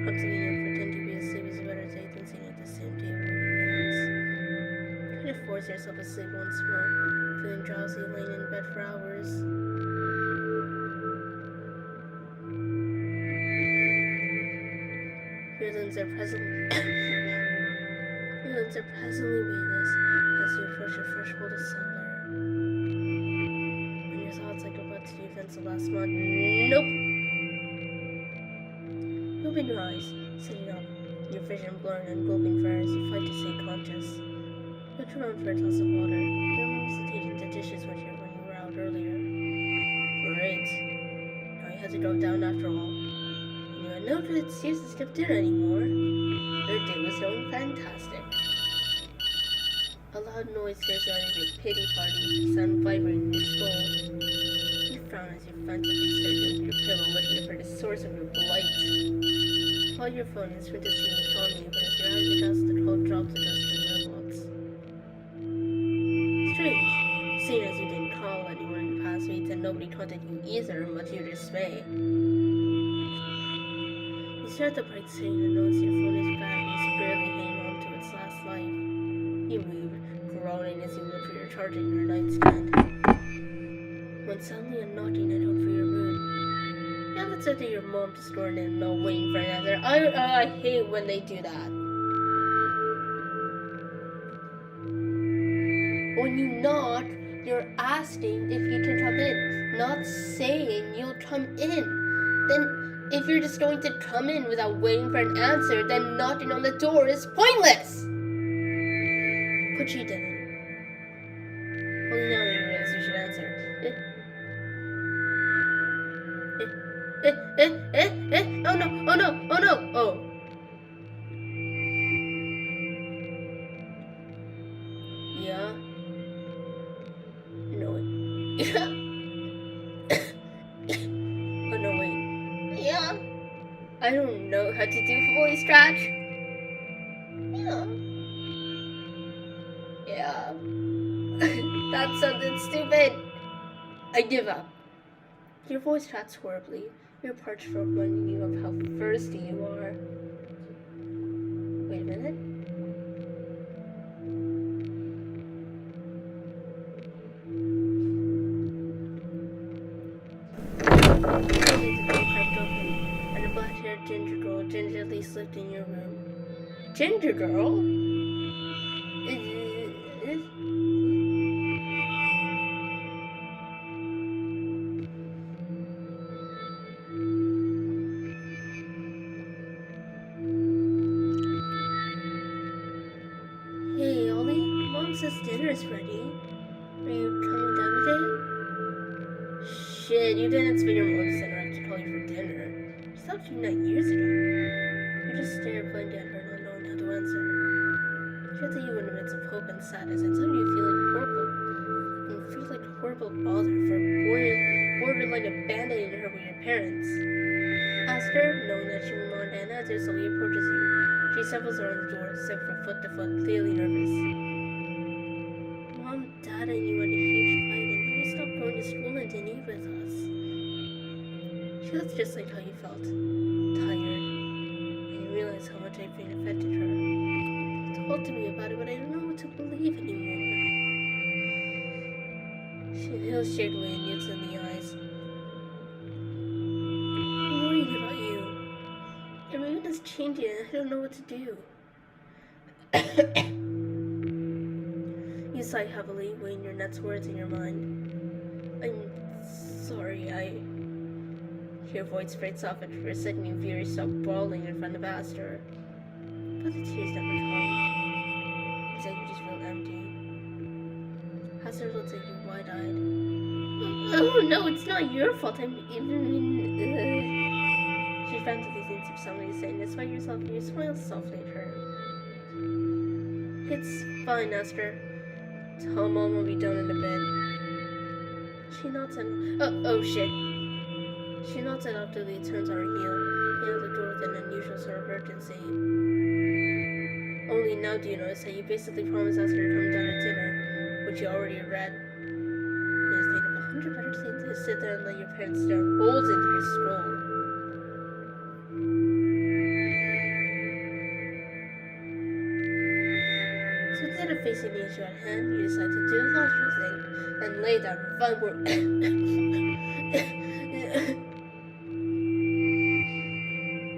Perhaps if you don't pretend to be asleep is a better day than sitting at the same table with your parents. Try to force yourself asleep once more, feeling drowsy and laying in bed for hours. Your limbs are presently weightless as you approach the threshold of slumber. And your thoughts like a butt to defense the last month. Nope! Open your eyes, sitting up. your vision blurring and gulping for air as you fight to stay conscious. Look around for a glass of water. Your mom's taking the dishes when you were out earlier. Great. Now you had to go down after all. And you had no good excuse to skip dinner anymore. Your day was going fantastic. A loud noise scares you out of your pity party, sound vibrating in your skull. You frown as you frantically search under your pillow looking for the source of your blight. While your phone is free to see what's calling you, but as your eyes adjust, the call drops and goes to the mailbox. Strange, seeing as you didn't call anyone in the past weeks and nobody contacted you either, much to your dismay. You stare at the bright screen and notice your phone is battery is barely hanging on to its last life. You move, groaning as you look for your charger in your nightstand. When suddenly a knocking at home for your room. You haven't said to your mom to store in and no waiting for an answer. I hate when they do that. When you knock, you're asking if you can come in, not saying you'll come in. Then, if you're just going to come in without waiting for an answer, then knocking on the door is pointless! But she didn't. Only now you realize you should answer. Oh no, oh no, oh no, oh. Yeah. No, wait. Oh no, wait. Yeah. I don't know how to do voice track. Yeah. Yeah. That sounded stupid. I give up. Your voice cracks horribly. Your parched throat reminding you of how thirsty you are. Wait a minute. Suddenly the door cracked open, and a black-haired ginger girl gingerly slipped in your room. Ginger girl? Hey, Ollie, Mom says dinner's ready. Are you coming down today? Shit, you didn't spend your mom's dinner after calling for dinner. She stopped doing that years ago. You just stare blankly at her, not knowing how to answer. She looked at you in the midst of hope and sadness, and suddenly you feel like horrible bother for borderline abandoning her with your parents. Ask her, knowing that she will not an answer, slowly approaches you. She shuffles around the door, sick from foot to foot, clearly nervous. Mom, Dad, and you had a huge fight, and then you stopped going to school and didn't eat with us. She looked just like how you felt. Tired. And you realize how much I've been affected her. Talk to me about it, but I don't know what to believe anymore. She feels shakily and looks in the eyes. I'm worried about you. Your mood is changing and I don't know what to do. You sigh heavily, weighing your next words in your mind. I'm sorry, Your voice breaks off and for a second you feel yourself bawling in front of Aster. But the tears never come. It's like you just feel empty. Aster looks at you wide-eyed. Oh no, it's not your fault. I'm even She frantically thinks of something to say, and despite yourself, you smile softly at her. It's fine, Aster. Tell Mom will be done in a bit. She nods and oh shit. She nods and awkwardly turns on her heel, hitting the door with an unusual sort of urgency. Only now do you notice that you basically promised Aster to come down at dinner, which you already read. It is made of 100 better things to sit there and let your parents stare holes into your skull. So instead of facing the issue at hand, you decide to do the logical thing and lay down 5 more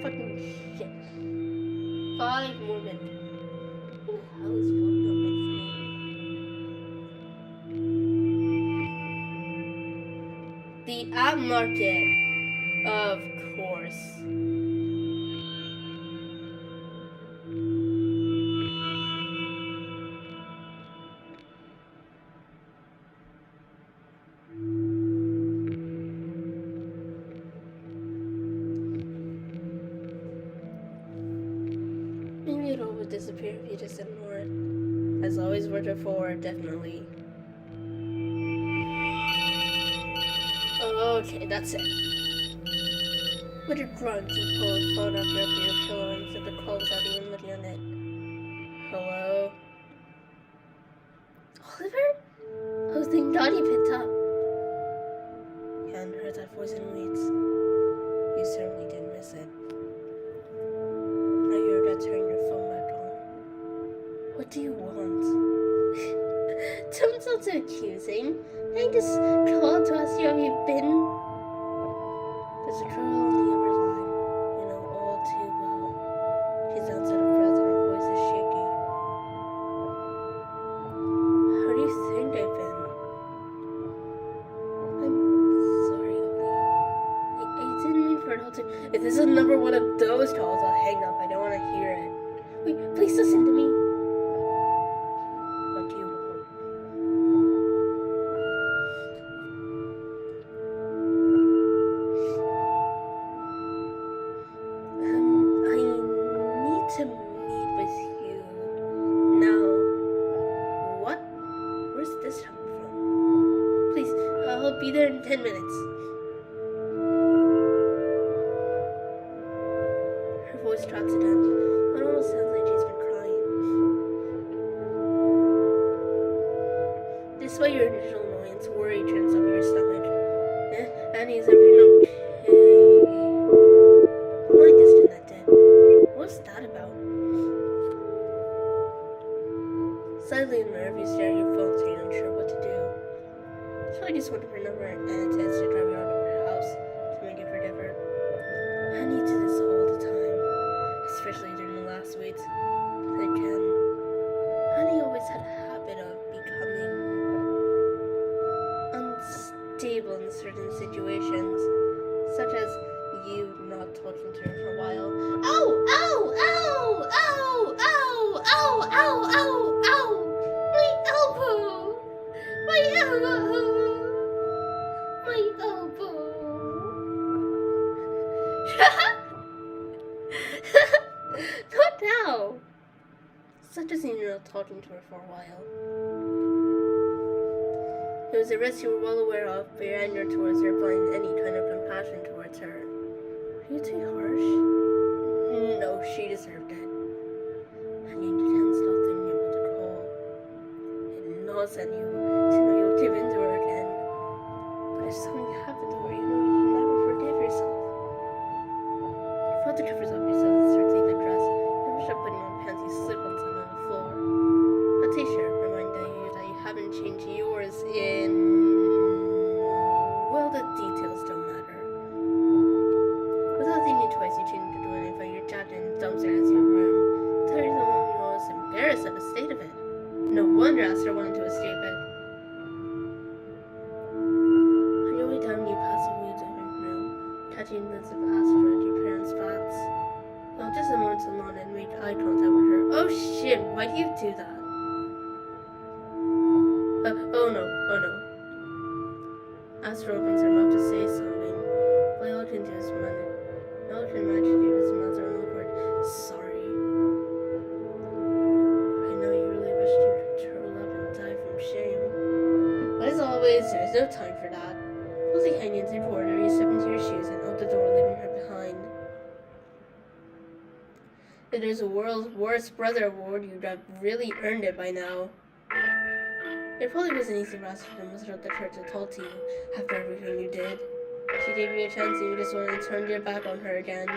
fucking shit. 5 more minutes. Who the hell is blowing up my phone? The app market. Of course. if you just ignore it. Has always worked before, definitely. Okay, that's it. With a grunt, you pull his phone up from your pillow and set the call without even looking on it. Hello? Oliver? Oh, thank God he picked up. Ken heard that voice and waits. You certainly didn't miss it. Now you're about to turn your phone back on. What do you want? Don't sound so accusing. I just called to ask you how you've been. There's a girl on the other line. You know all too well. She's outside of breath and her voice is shaky. How do you think I've been? I'm sorry, Ollie. I didn't mean for it all to... If this is another one of those calls, I'll hang up. I don't want to hear it. Wait, please listen to me. What do you want? I need to meet with you now. What? Where's this coming from? Please, I'll be there in 10 minutes. Her voice drops again. It almost sounds like she's been crying. Despite your initial annoyance, worry turns up your stomach. Annie, is everything okay? The light is still not dead. What's that about? Suddenly nervous, you stare at your phone so you're unsure what to do. So I just wanted her number and intends to drive around over her house to make it for different. Annie did this all the time, especially during the last weeks. But again, Annie always had a habit of becoming unstable in certain situations, such as you not talking to her for a while. Ow! Ow! Ow! Ow! Ow! Ow! Ow! Ow! Ow! My elbow! My elbow! My elbow! Not now! Such as you're not talking to her for a while. It was a risk you were well aware of, but your anger towards her blind any kind of compassion towards her. Are you too harsh? No, she deserved it. And you can't stop thinking about the call. It gnaws at you to know you'll give in to her again. But if something happened to her, you know you'll never forgive yourself. You felt the covers off yourself and started taking the dress. You wish up putting on pants, you slip on something on the floor. A t-shirt reminding you that you haven't changed yours in... Well, the details don't matter. Without thinking twice, you changed into it and found your jacket and dumpster as your room. Tired of the moment you was embarrassed at the state of it. No wonder Aster wanted to escape it. On your way down, you pass a weird living room, catching glimpses of Aster at your parents' flats. Well, just a moment alone and make eye contact with her. Oh shit, why do you do that? Oh no. Aster opens her mouth to say something, but all can do is manage to do his mouth are awkward. Sorry. I know you really wish you could curl up and die from shame. But as always, there's no time for that. Closing hangings in corner, you step into your shoes and out the door, leaving her behind. If there's a World's Worst Brother award, you'd have really earned it by now. It probably wasn't easy for Aster to muster up the courage to talk to you after everything you did. She gave you a chance and you just went and turned your back on her again.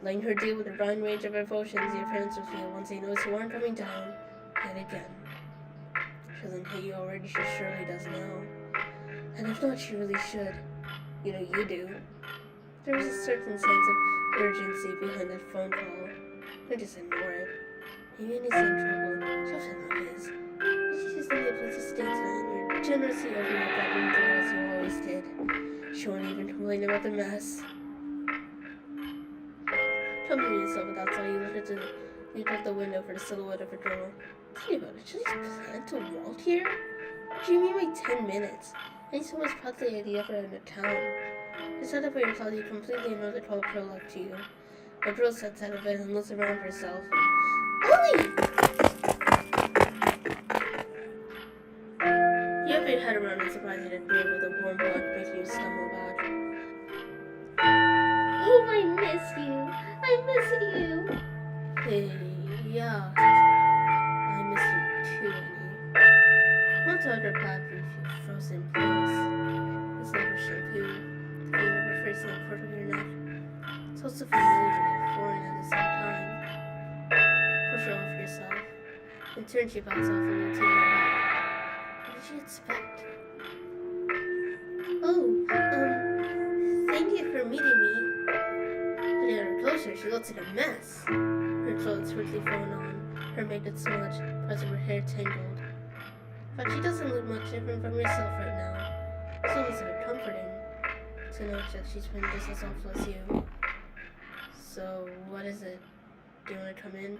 Letting her deal with the wide range of emotions your parents would feel once they noticed you weren't coming down yet again. She doesn't hate you already, she surely does now. And if not, she really should. You know you do. There was a certain sense of urgency behind that phone call. Don't just ignore it. Maybe Annie's in trouble. She also not is. She just needed a place to stay tonight, and you're generously opening your bedroom door as you always did. She won't even complain about the mess. Comforting yourself without thought, you looked out the window for the silhouette of a girl. Think about it, should I plan to walk here? What do you mean by 10 minutes? And he's almost practically at the other end of town. You sat up by yourself, you completely ignore the tall girl up to you. A girl sits out of bed and looks around herself. Ollie! You have your head around and surprised you didn't breathe with a warm blood making you stumble back. Oh, I miss you. I miss you. Hey, yeah. I miss you too, Annie. Once out her back brief, you frozen place. It's never shampoo. The feeling of her face in the front of your neck. It's also familiar yet foreign at the same time. Push her off yourself. In turn, she backs off and will take her back. What did she expect? Oh, thank you for meeting me. Putting her closer, she looks like a mess. Her clothes quickly thrown on, her makeup smudged, parts of her hair tangled. But she doesn't look much different from yourself right now. It's almost a bit comforting to know that she's been just as awful as you. So, what is it? Do you want to come in?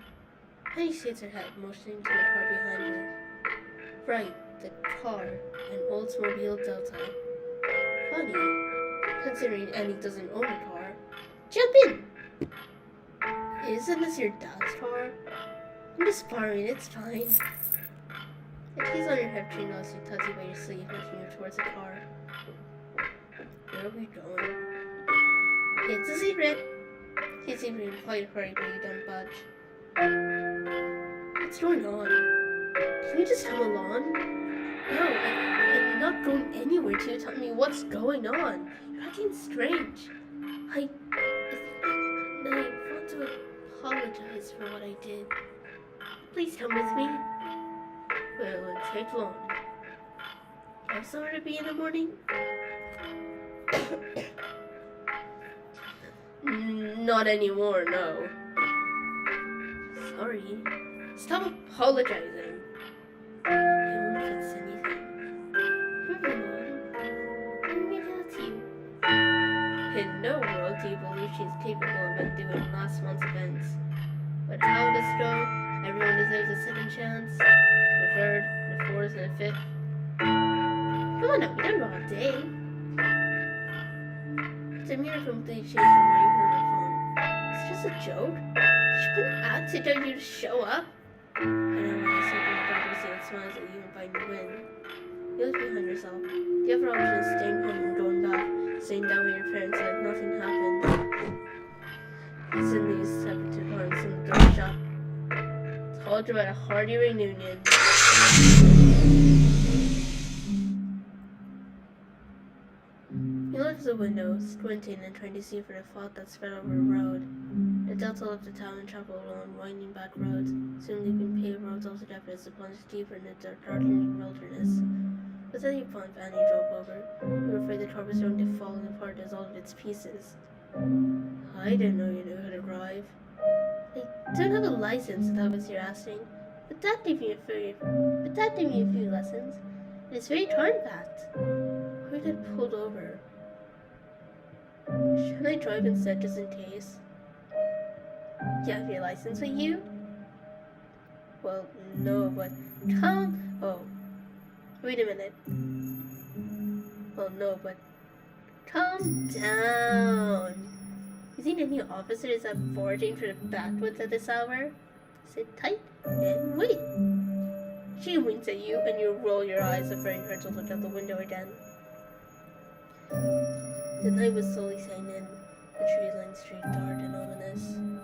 Penny shakes her head, motioning to the car behind her. Right, the car, an Oldsmobile Delta. Funny, considering Annie doesn't own a car. Jump in! Isn't this your dad's car? I'm just borrowing, it's fine. The keys on your hip chain as you touch you by your sleeve, pushing you towards the car. Where are we going? It's a secret. He seemed in quite a hurry, but you don't budge. What's going on? Can you just come along? No, I'm not going anywhere till you tell me what's going on. You're acting strange. I want to apologize for what I did. Please come with me. Well, it won't take long. You have somewhere to be in the morning? Not anymore, no. Sorry. Stop apologizing. I won't fix anything. Moving on. Let me tell you. In no world do you believe she's capable of undoing last month's events. But how does it go? Everyone deserves a second chance. A third, a fourth, and a fifth. Come on now, we don't go all day. It's a mere complete change from where you heard my phone. It's just a joke. She couldn't ask to tell you to show up. I know when I see the democracy and smiles at you invite you in. You look behind yourself. The other option is staying home and going back, staying down with your parents like nothing happened. Suddenly you step into the car and see the door shut. Told you about a hearty reunion. You look through the window, squinting and trying to see for the fog that spread over the road. The Delta left the town and traveled along winding back roads, soon leaving paved roads altogether as to plunge deeper into the darkening wilderness. But then you found Fanny drove over. You were afraid the car was going to fall apart as all of its pieces. I didn't know you knew how to drive. I don't have a license, if that was your asking. But Dad gave me a few lessons. And it's very turn-backed. Who had pulled over? Should I drive instead just in case? You have your license with you? Well, no, but Tom... Oh, wait a minute. Well, no, but calm down. You seen any officers out foraging for the backwoods at this hour? Sit tight and wait. She winks at you and you roll your eyes, afraid her to look out the window again. The night was slowly setting in, the trees lined the street dark and ominous. I'm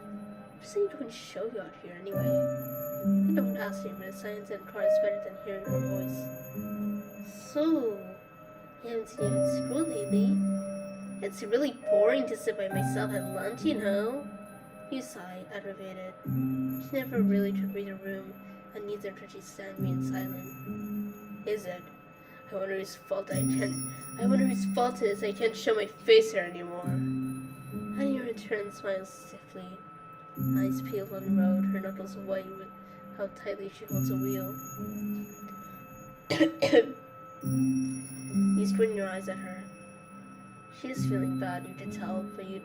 saying to show you out here anyway. I don't ask you, but the silence in the car is better than hearing her voice. So, I haven't seen you at school lately. It's really boring to sit by myself at lunch, you know. You sigh, aggravated. She never really took me to the room, and neither did she stand being silent. Is it? I wonder whose fault it is I can't show my face here anymore. Annie returns, smiles stiffly. Eyes peeled on the road, her knuckles white with how tightly she holds a wheel. You squint your eyes at her. She is feeling bad, you can tell, but you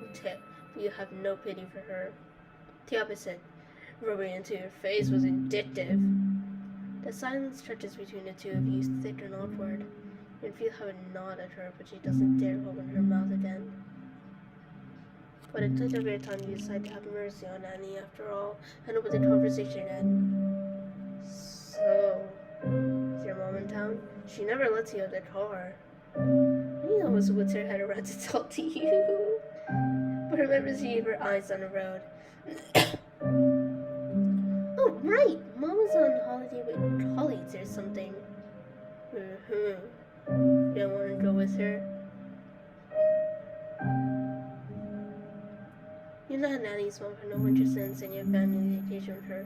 have no pity for her. The opposite, rubbing into your face, was vindictive. The silence stretches between the two of you, thick and awkward. You feel how a nod at her, but she doesn't dare open her mouth again. But it took a great time you decided to have mercy on Annie after all, and open the conversation again. So, is your mom in town? She never lets you out of the car. Annie almost puts her head around to talk to you, but remembers you have her eyes on the road. Oh, right! Mom was on holiday with colleagues or something. You don't want to go with her? You're not Annie's mom for no interest in sending a family vacation with her,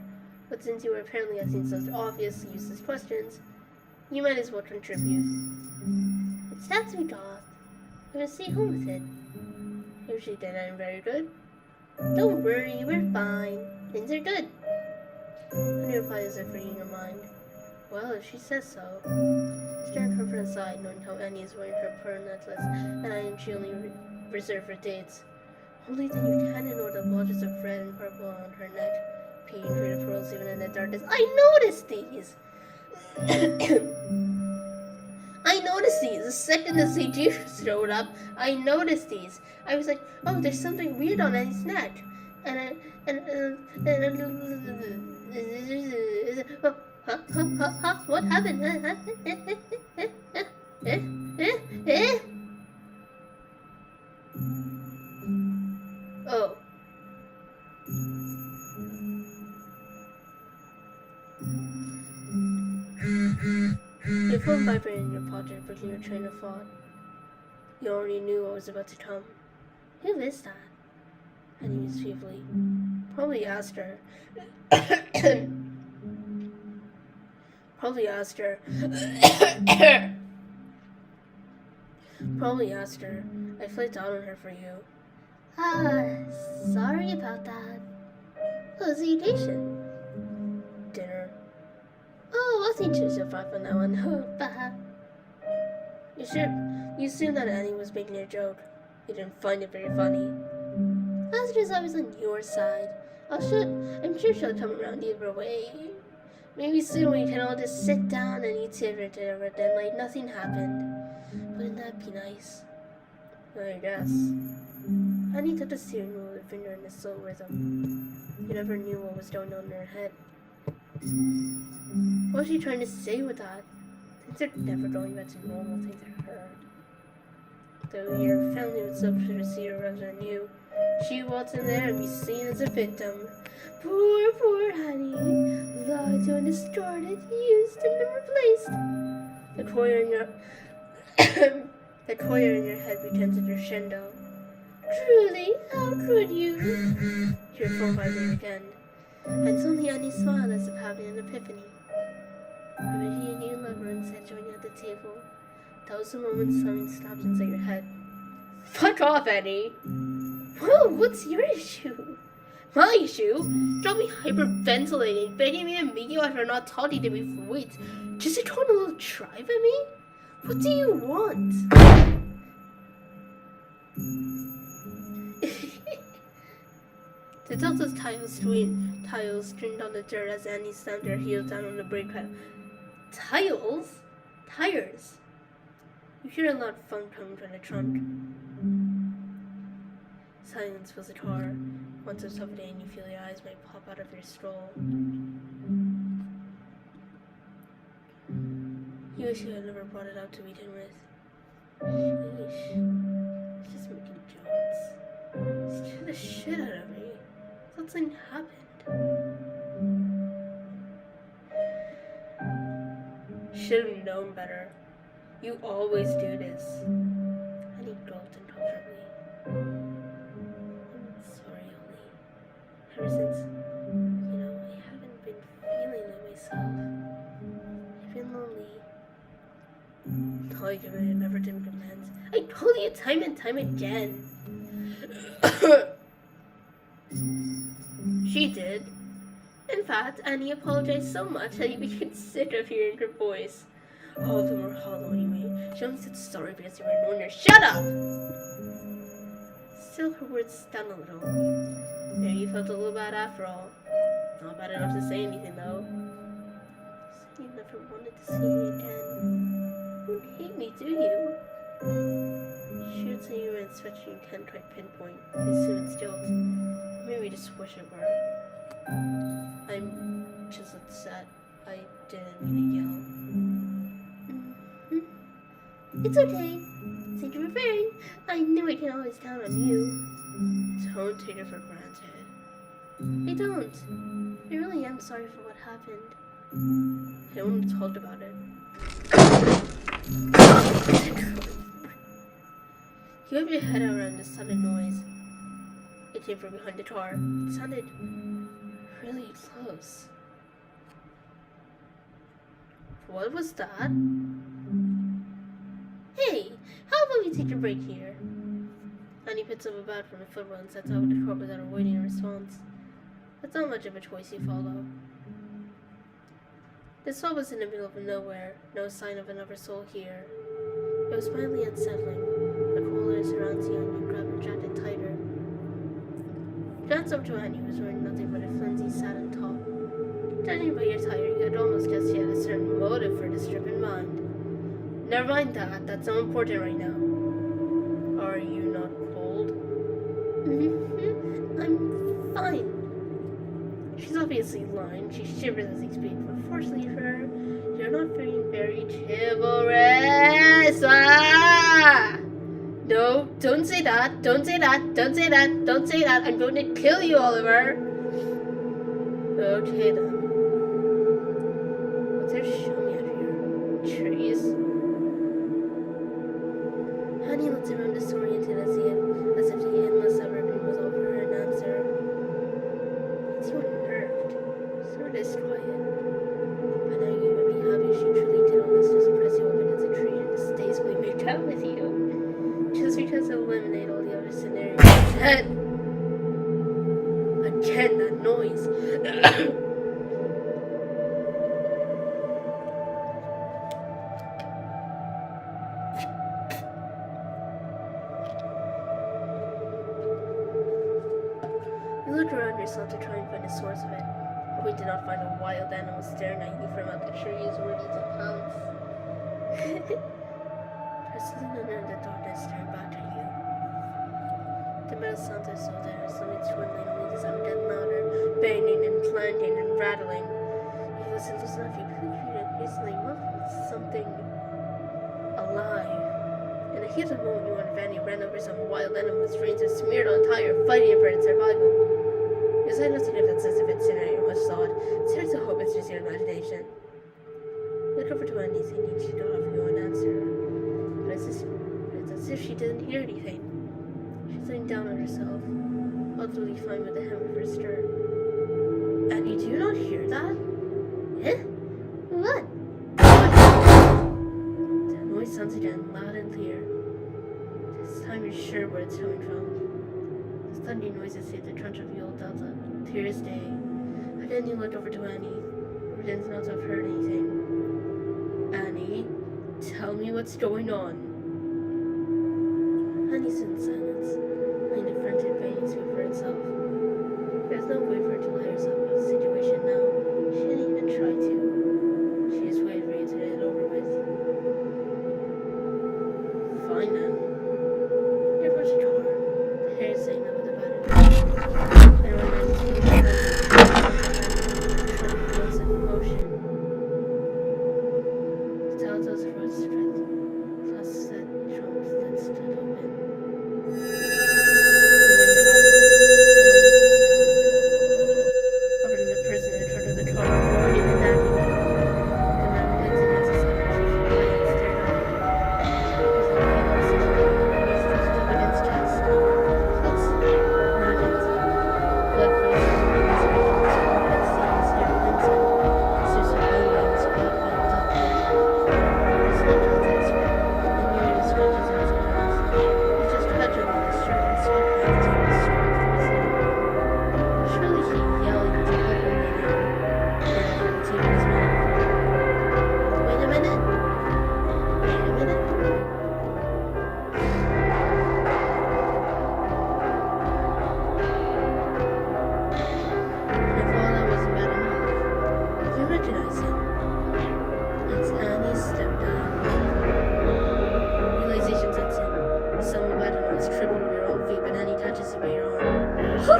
but since you were apparently asking such obvious, useless questions, you might as well contribute. It's that sweet off. I'm gonna stay home with it. If she did, I'm very good. Don't worry, we're fine. Things are good. And you reply as if reading your mind. Well, if she says so. Stand her from the side, knowing how Annie is wearing her pearl necklace, and I am she only reserved for dates. Only then you can ignore the blotches of red and purple on her neck, peeking through the pearls even in the darkness. I noticed these! I noticed these! The second the CG showed up, I noticed these. I was like, oh, there's something weird on Annie's neck. What happened? Oh. Your phone vibrated in your pocket, breaking your train of thought. You already knew what was about to come. Who is that? And he was feebly. Probably asked her. Probably asked her. Probably asked her. I flipped out on her for you. Sorry about that. What was the occasion? Dinner. Oh, I'll think to survive on that one. You assumed that Annie was making a joke. You didn't find it very funny. That's because I was on your side. I'm sure she'll come around either way. Maybe soon we can all just sit down and eat dinner, then like nothing happened. Wouldn't that be nice? I guess. Annie took the steering wheel with a finger in a slow rhythm. You never knew what was going on in her head. What was she trying to say with that? Things are never going back to normal, things are hurt. Though your family would still see her rather than you, she walks in there and be seen as a victim. Poor Annie, lied to and distorted, used and replaced. The choir in your head becomes a crescendo. Truly, how could you? Your phone vibrated again, and suddenly Annie smiled as if having an epiphany. Remember your new lover and said joining at the table. That was the moment something snapped inside your head. Fuck off, Annie! Whoa, what's your issue? My issue? Don't be hyperventilating, begging me to meet you after not talking to me for weeks. Just to go on a little drive at me? What do you want? The Delta's tiles streamed on the dirt as Annie slammed her heels down on the brake pedal. Tiles? Tires. You hear a loud thump coming from the trunk. Silence fills the car. Once it's suffocating, you feel your eyes might pop out of your skull. You wish you had never brought it out to begin with. Sheesh. She's just making jokes. Scared the shit out of me. Something happened. Should have known better. You always do this. I need gulped uncomfortably. I'm sorry, Ollie. Ever since, I haven't been feeling like myself. I've been lonely. All you can never dim commands. I told you time and time again. She did. In fact, Annie apologized so much that you became sick of hearing her voice. All of them were hollow anyway. She only said sorry because you were annoying her. Shut up! Still, her words stung a little. Yeah, you felt a little bad after all. Not bad enough to say anything, though. So you never wanted to see me again. You don't hate me, do you? She can't say you meant such you can't quite pinpoint. I assume it's guilt. Maybe just wish it were. I'm just upset. I didn't mean to yell. It's okay. Thank you for fearing. I knew I can always count on you. Don't take it for granted. I don't. I really am sorry for what happened. I don't want to talk about it. You have your head around the sudden noise. It came from behind the car. It sounded really close. What was that? Hey, how about we take a break here? Annie picks up a bat from the footwell and sets out with the car without awaiting a response. That's not much of a choice you follow. The stop was in the middle of nowhere, no sign of another soul here. It was mildly unsettling. The cold air surrounds you and you grab your jacket tighter. You glance over to Annie, who was wearing nothing but a flimsy satin top. Judging by your attire, you could almost guess she had a certain motive for this trip in mind. Never mind that, that's not important right now. Are you not cold? I'm fine. She's obviously lying. She shivers as he speaks, but fortunately for her, you're not feeling very chivalrous. Ah! No, don't say that. Don't say that. Don't say that. Don't say that. I'm going to kill you, Oliver. Okay then. What's there show me out here? Trees? Honey looks around disoriented as if the endless suburban was all for her an answer. It's you unnerved. Sort of quiet. But now you would be happy she truly did all this to suppress you up against a tree and just stays will make out with you. Just because to eliminate all the other scenarios. Again, that noise. You look around yourself to try and find the source of it, hoping to not find a wild animal staring at you from out the trees ready to pounce. Presently, under the darkness staring back at you. The metal sounds are still there, something twiddling, only the sound getting louder, banging and clanging and rattling. You listen enough, you instantly muffled something alive. In a heat of the moment, you wonder if Annie ran over some wild animal whose brains are smeared on tire, fighting for its survival. You say nothing if it's as if it's scenario much thought. It's hard to hope it's just your imagination. Look over to Annie, thinking she don't offer you an answer. But it's as if she didn't hear anything. She's laying down on herself, utterly fine with the hem of her skirt. Annie, do you not hear that? Eh? What? The noise sounds again, loud and clear. This time you're sure where it's coming from. The thundering noises hit the crunch of the old delta, clear as day. Again you look over to Annie, who pretends not to have heard anything. Annie, tell me what's going on. Annie stood in silence, letting the frantic pain speak for itself. There's no way for her to let herself out of the situation now. She didn't even try to. She just waited for you to get it over with. Fine then. You approach the car. The hair is saying that with the battery. Everyone else is feeling the floats in motion. The telltale's road strength. Plus that trunk that stood open. The wind howled. Over to the prisoner tried to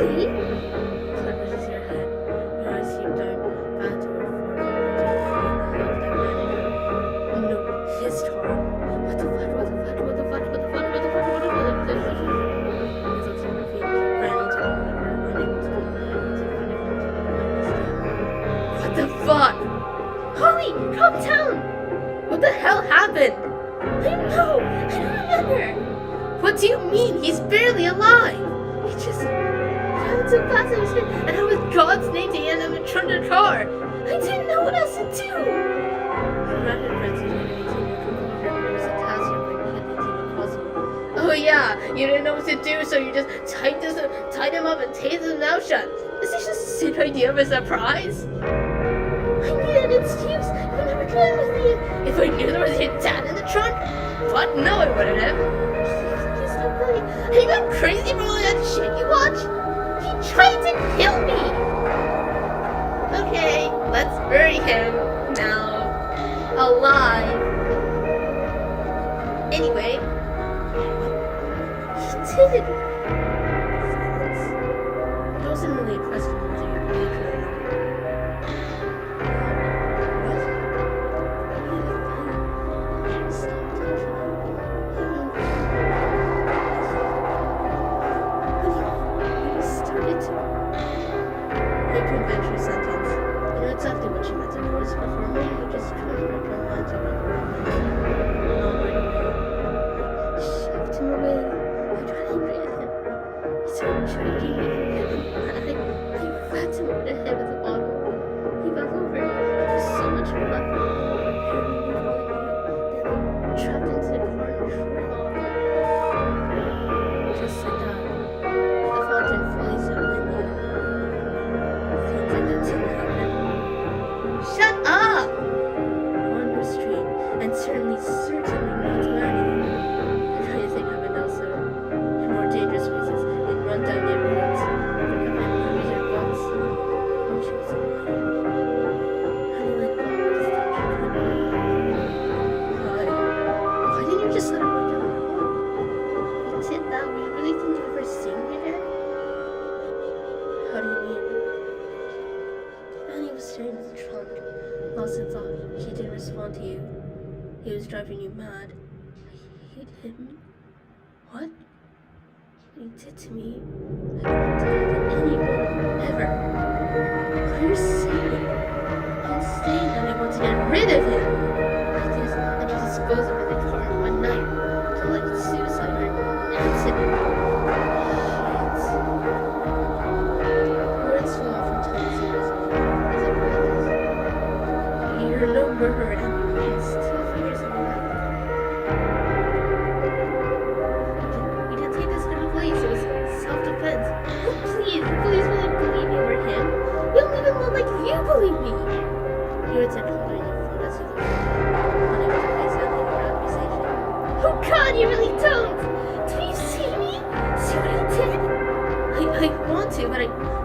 Really? Clyde pushes your head. Your eyes keep dark. Back to her forehead. No, his car. What the fuck? What the fuck? What the fuck? What the fuck? What the fuck? What the fuck? What the fuck? His looks at her feet. Running to the river. Unable to go What the fuck? Holly, calm down. What the hell happened? I don't know. I don't remember. What do you mean? He's barely alive. He just ran so fast and shit, and how with God's name did he end up in front of the car? I didn't know what else to do. Oh yeah, you didn't know what to do, so you just tied him up and tased his mouth shut. Is this just a sick idea of a surprise? I needed an excuse. I never tried with me. If I knew there was your dad in the trunk, what? No, I wouldn't have. Please stop lying. Are you going crazy from all that shit you watch? He tried to kill me. Okay, let's bury him now, alive. Anyway, He did. it wasn't really impressive to you, really clearly. To you. He was driving you mad. He hit me. What? What he did to me, I don't tell anyone ever. What are you saying? I'm saying that I want to get rid of him. Like this, and to dispose of him in the car in one night. To like suicide or an accident. Words fall off from Tom's ears as I read this. You're no murderer. Believe me. You attempt to hold your phone as you look unable to face out any accusation. Oh God, you really don't. Do you see me? See what I did? I want to, but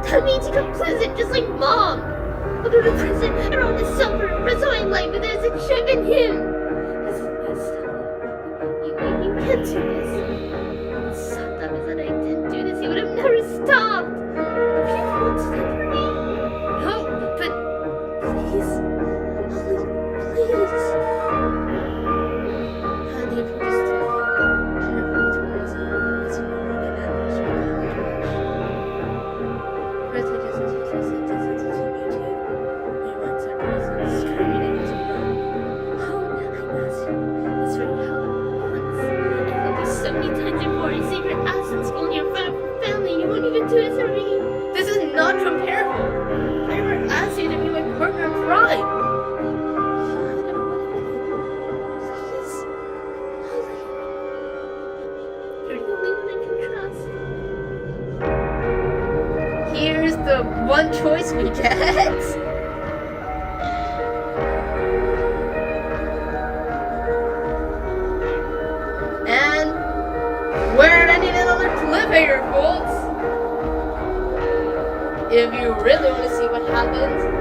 that means you complicit just like Mom. I'll go to prison and I'll just suffer the rest of my life, but there's a chip in him. You can't do this. Stop that is that I didn't do this. You would have never stopped. People want to for me. This is not comparable. I never asked you to be my partner in crime. You're the only one I can trust. Here's the one choice we get. And we're ending another cliffhanger, folks. If you really want to see what happens,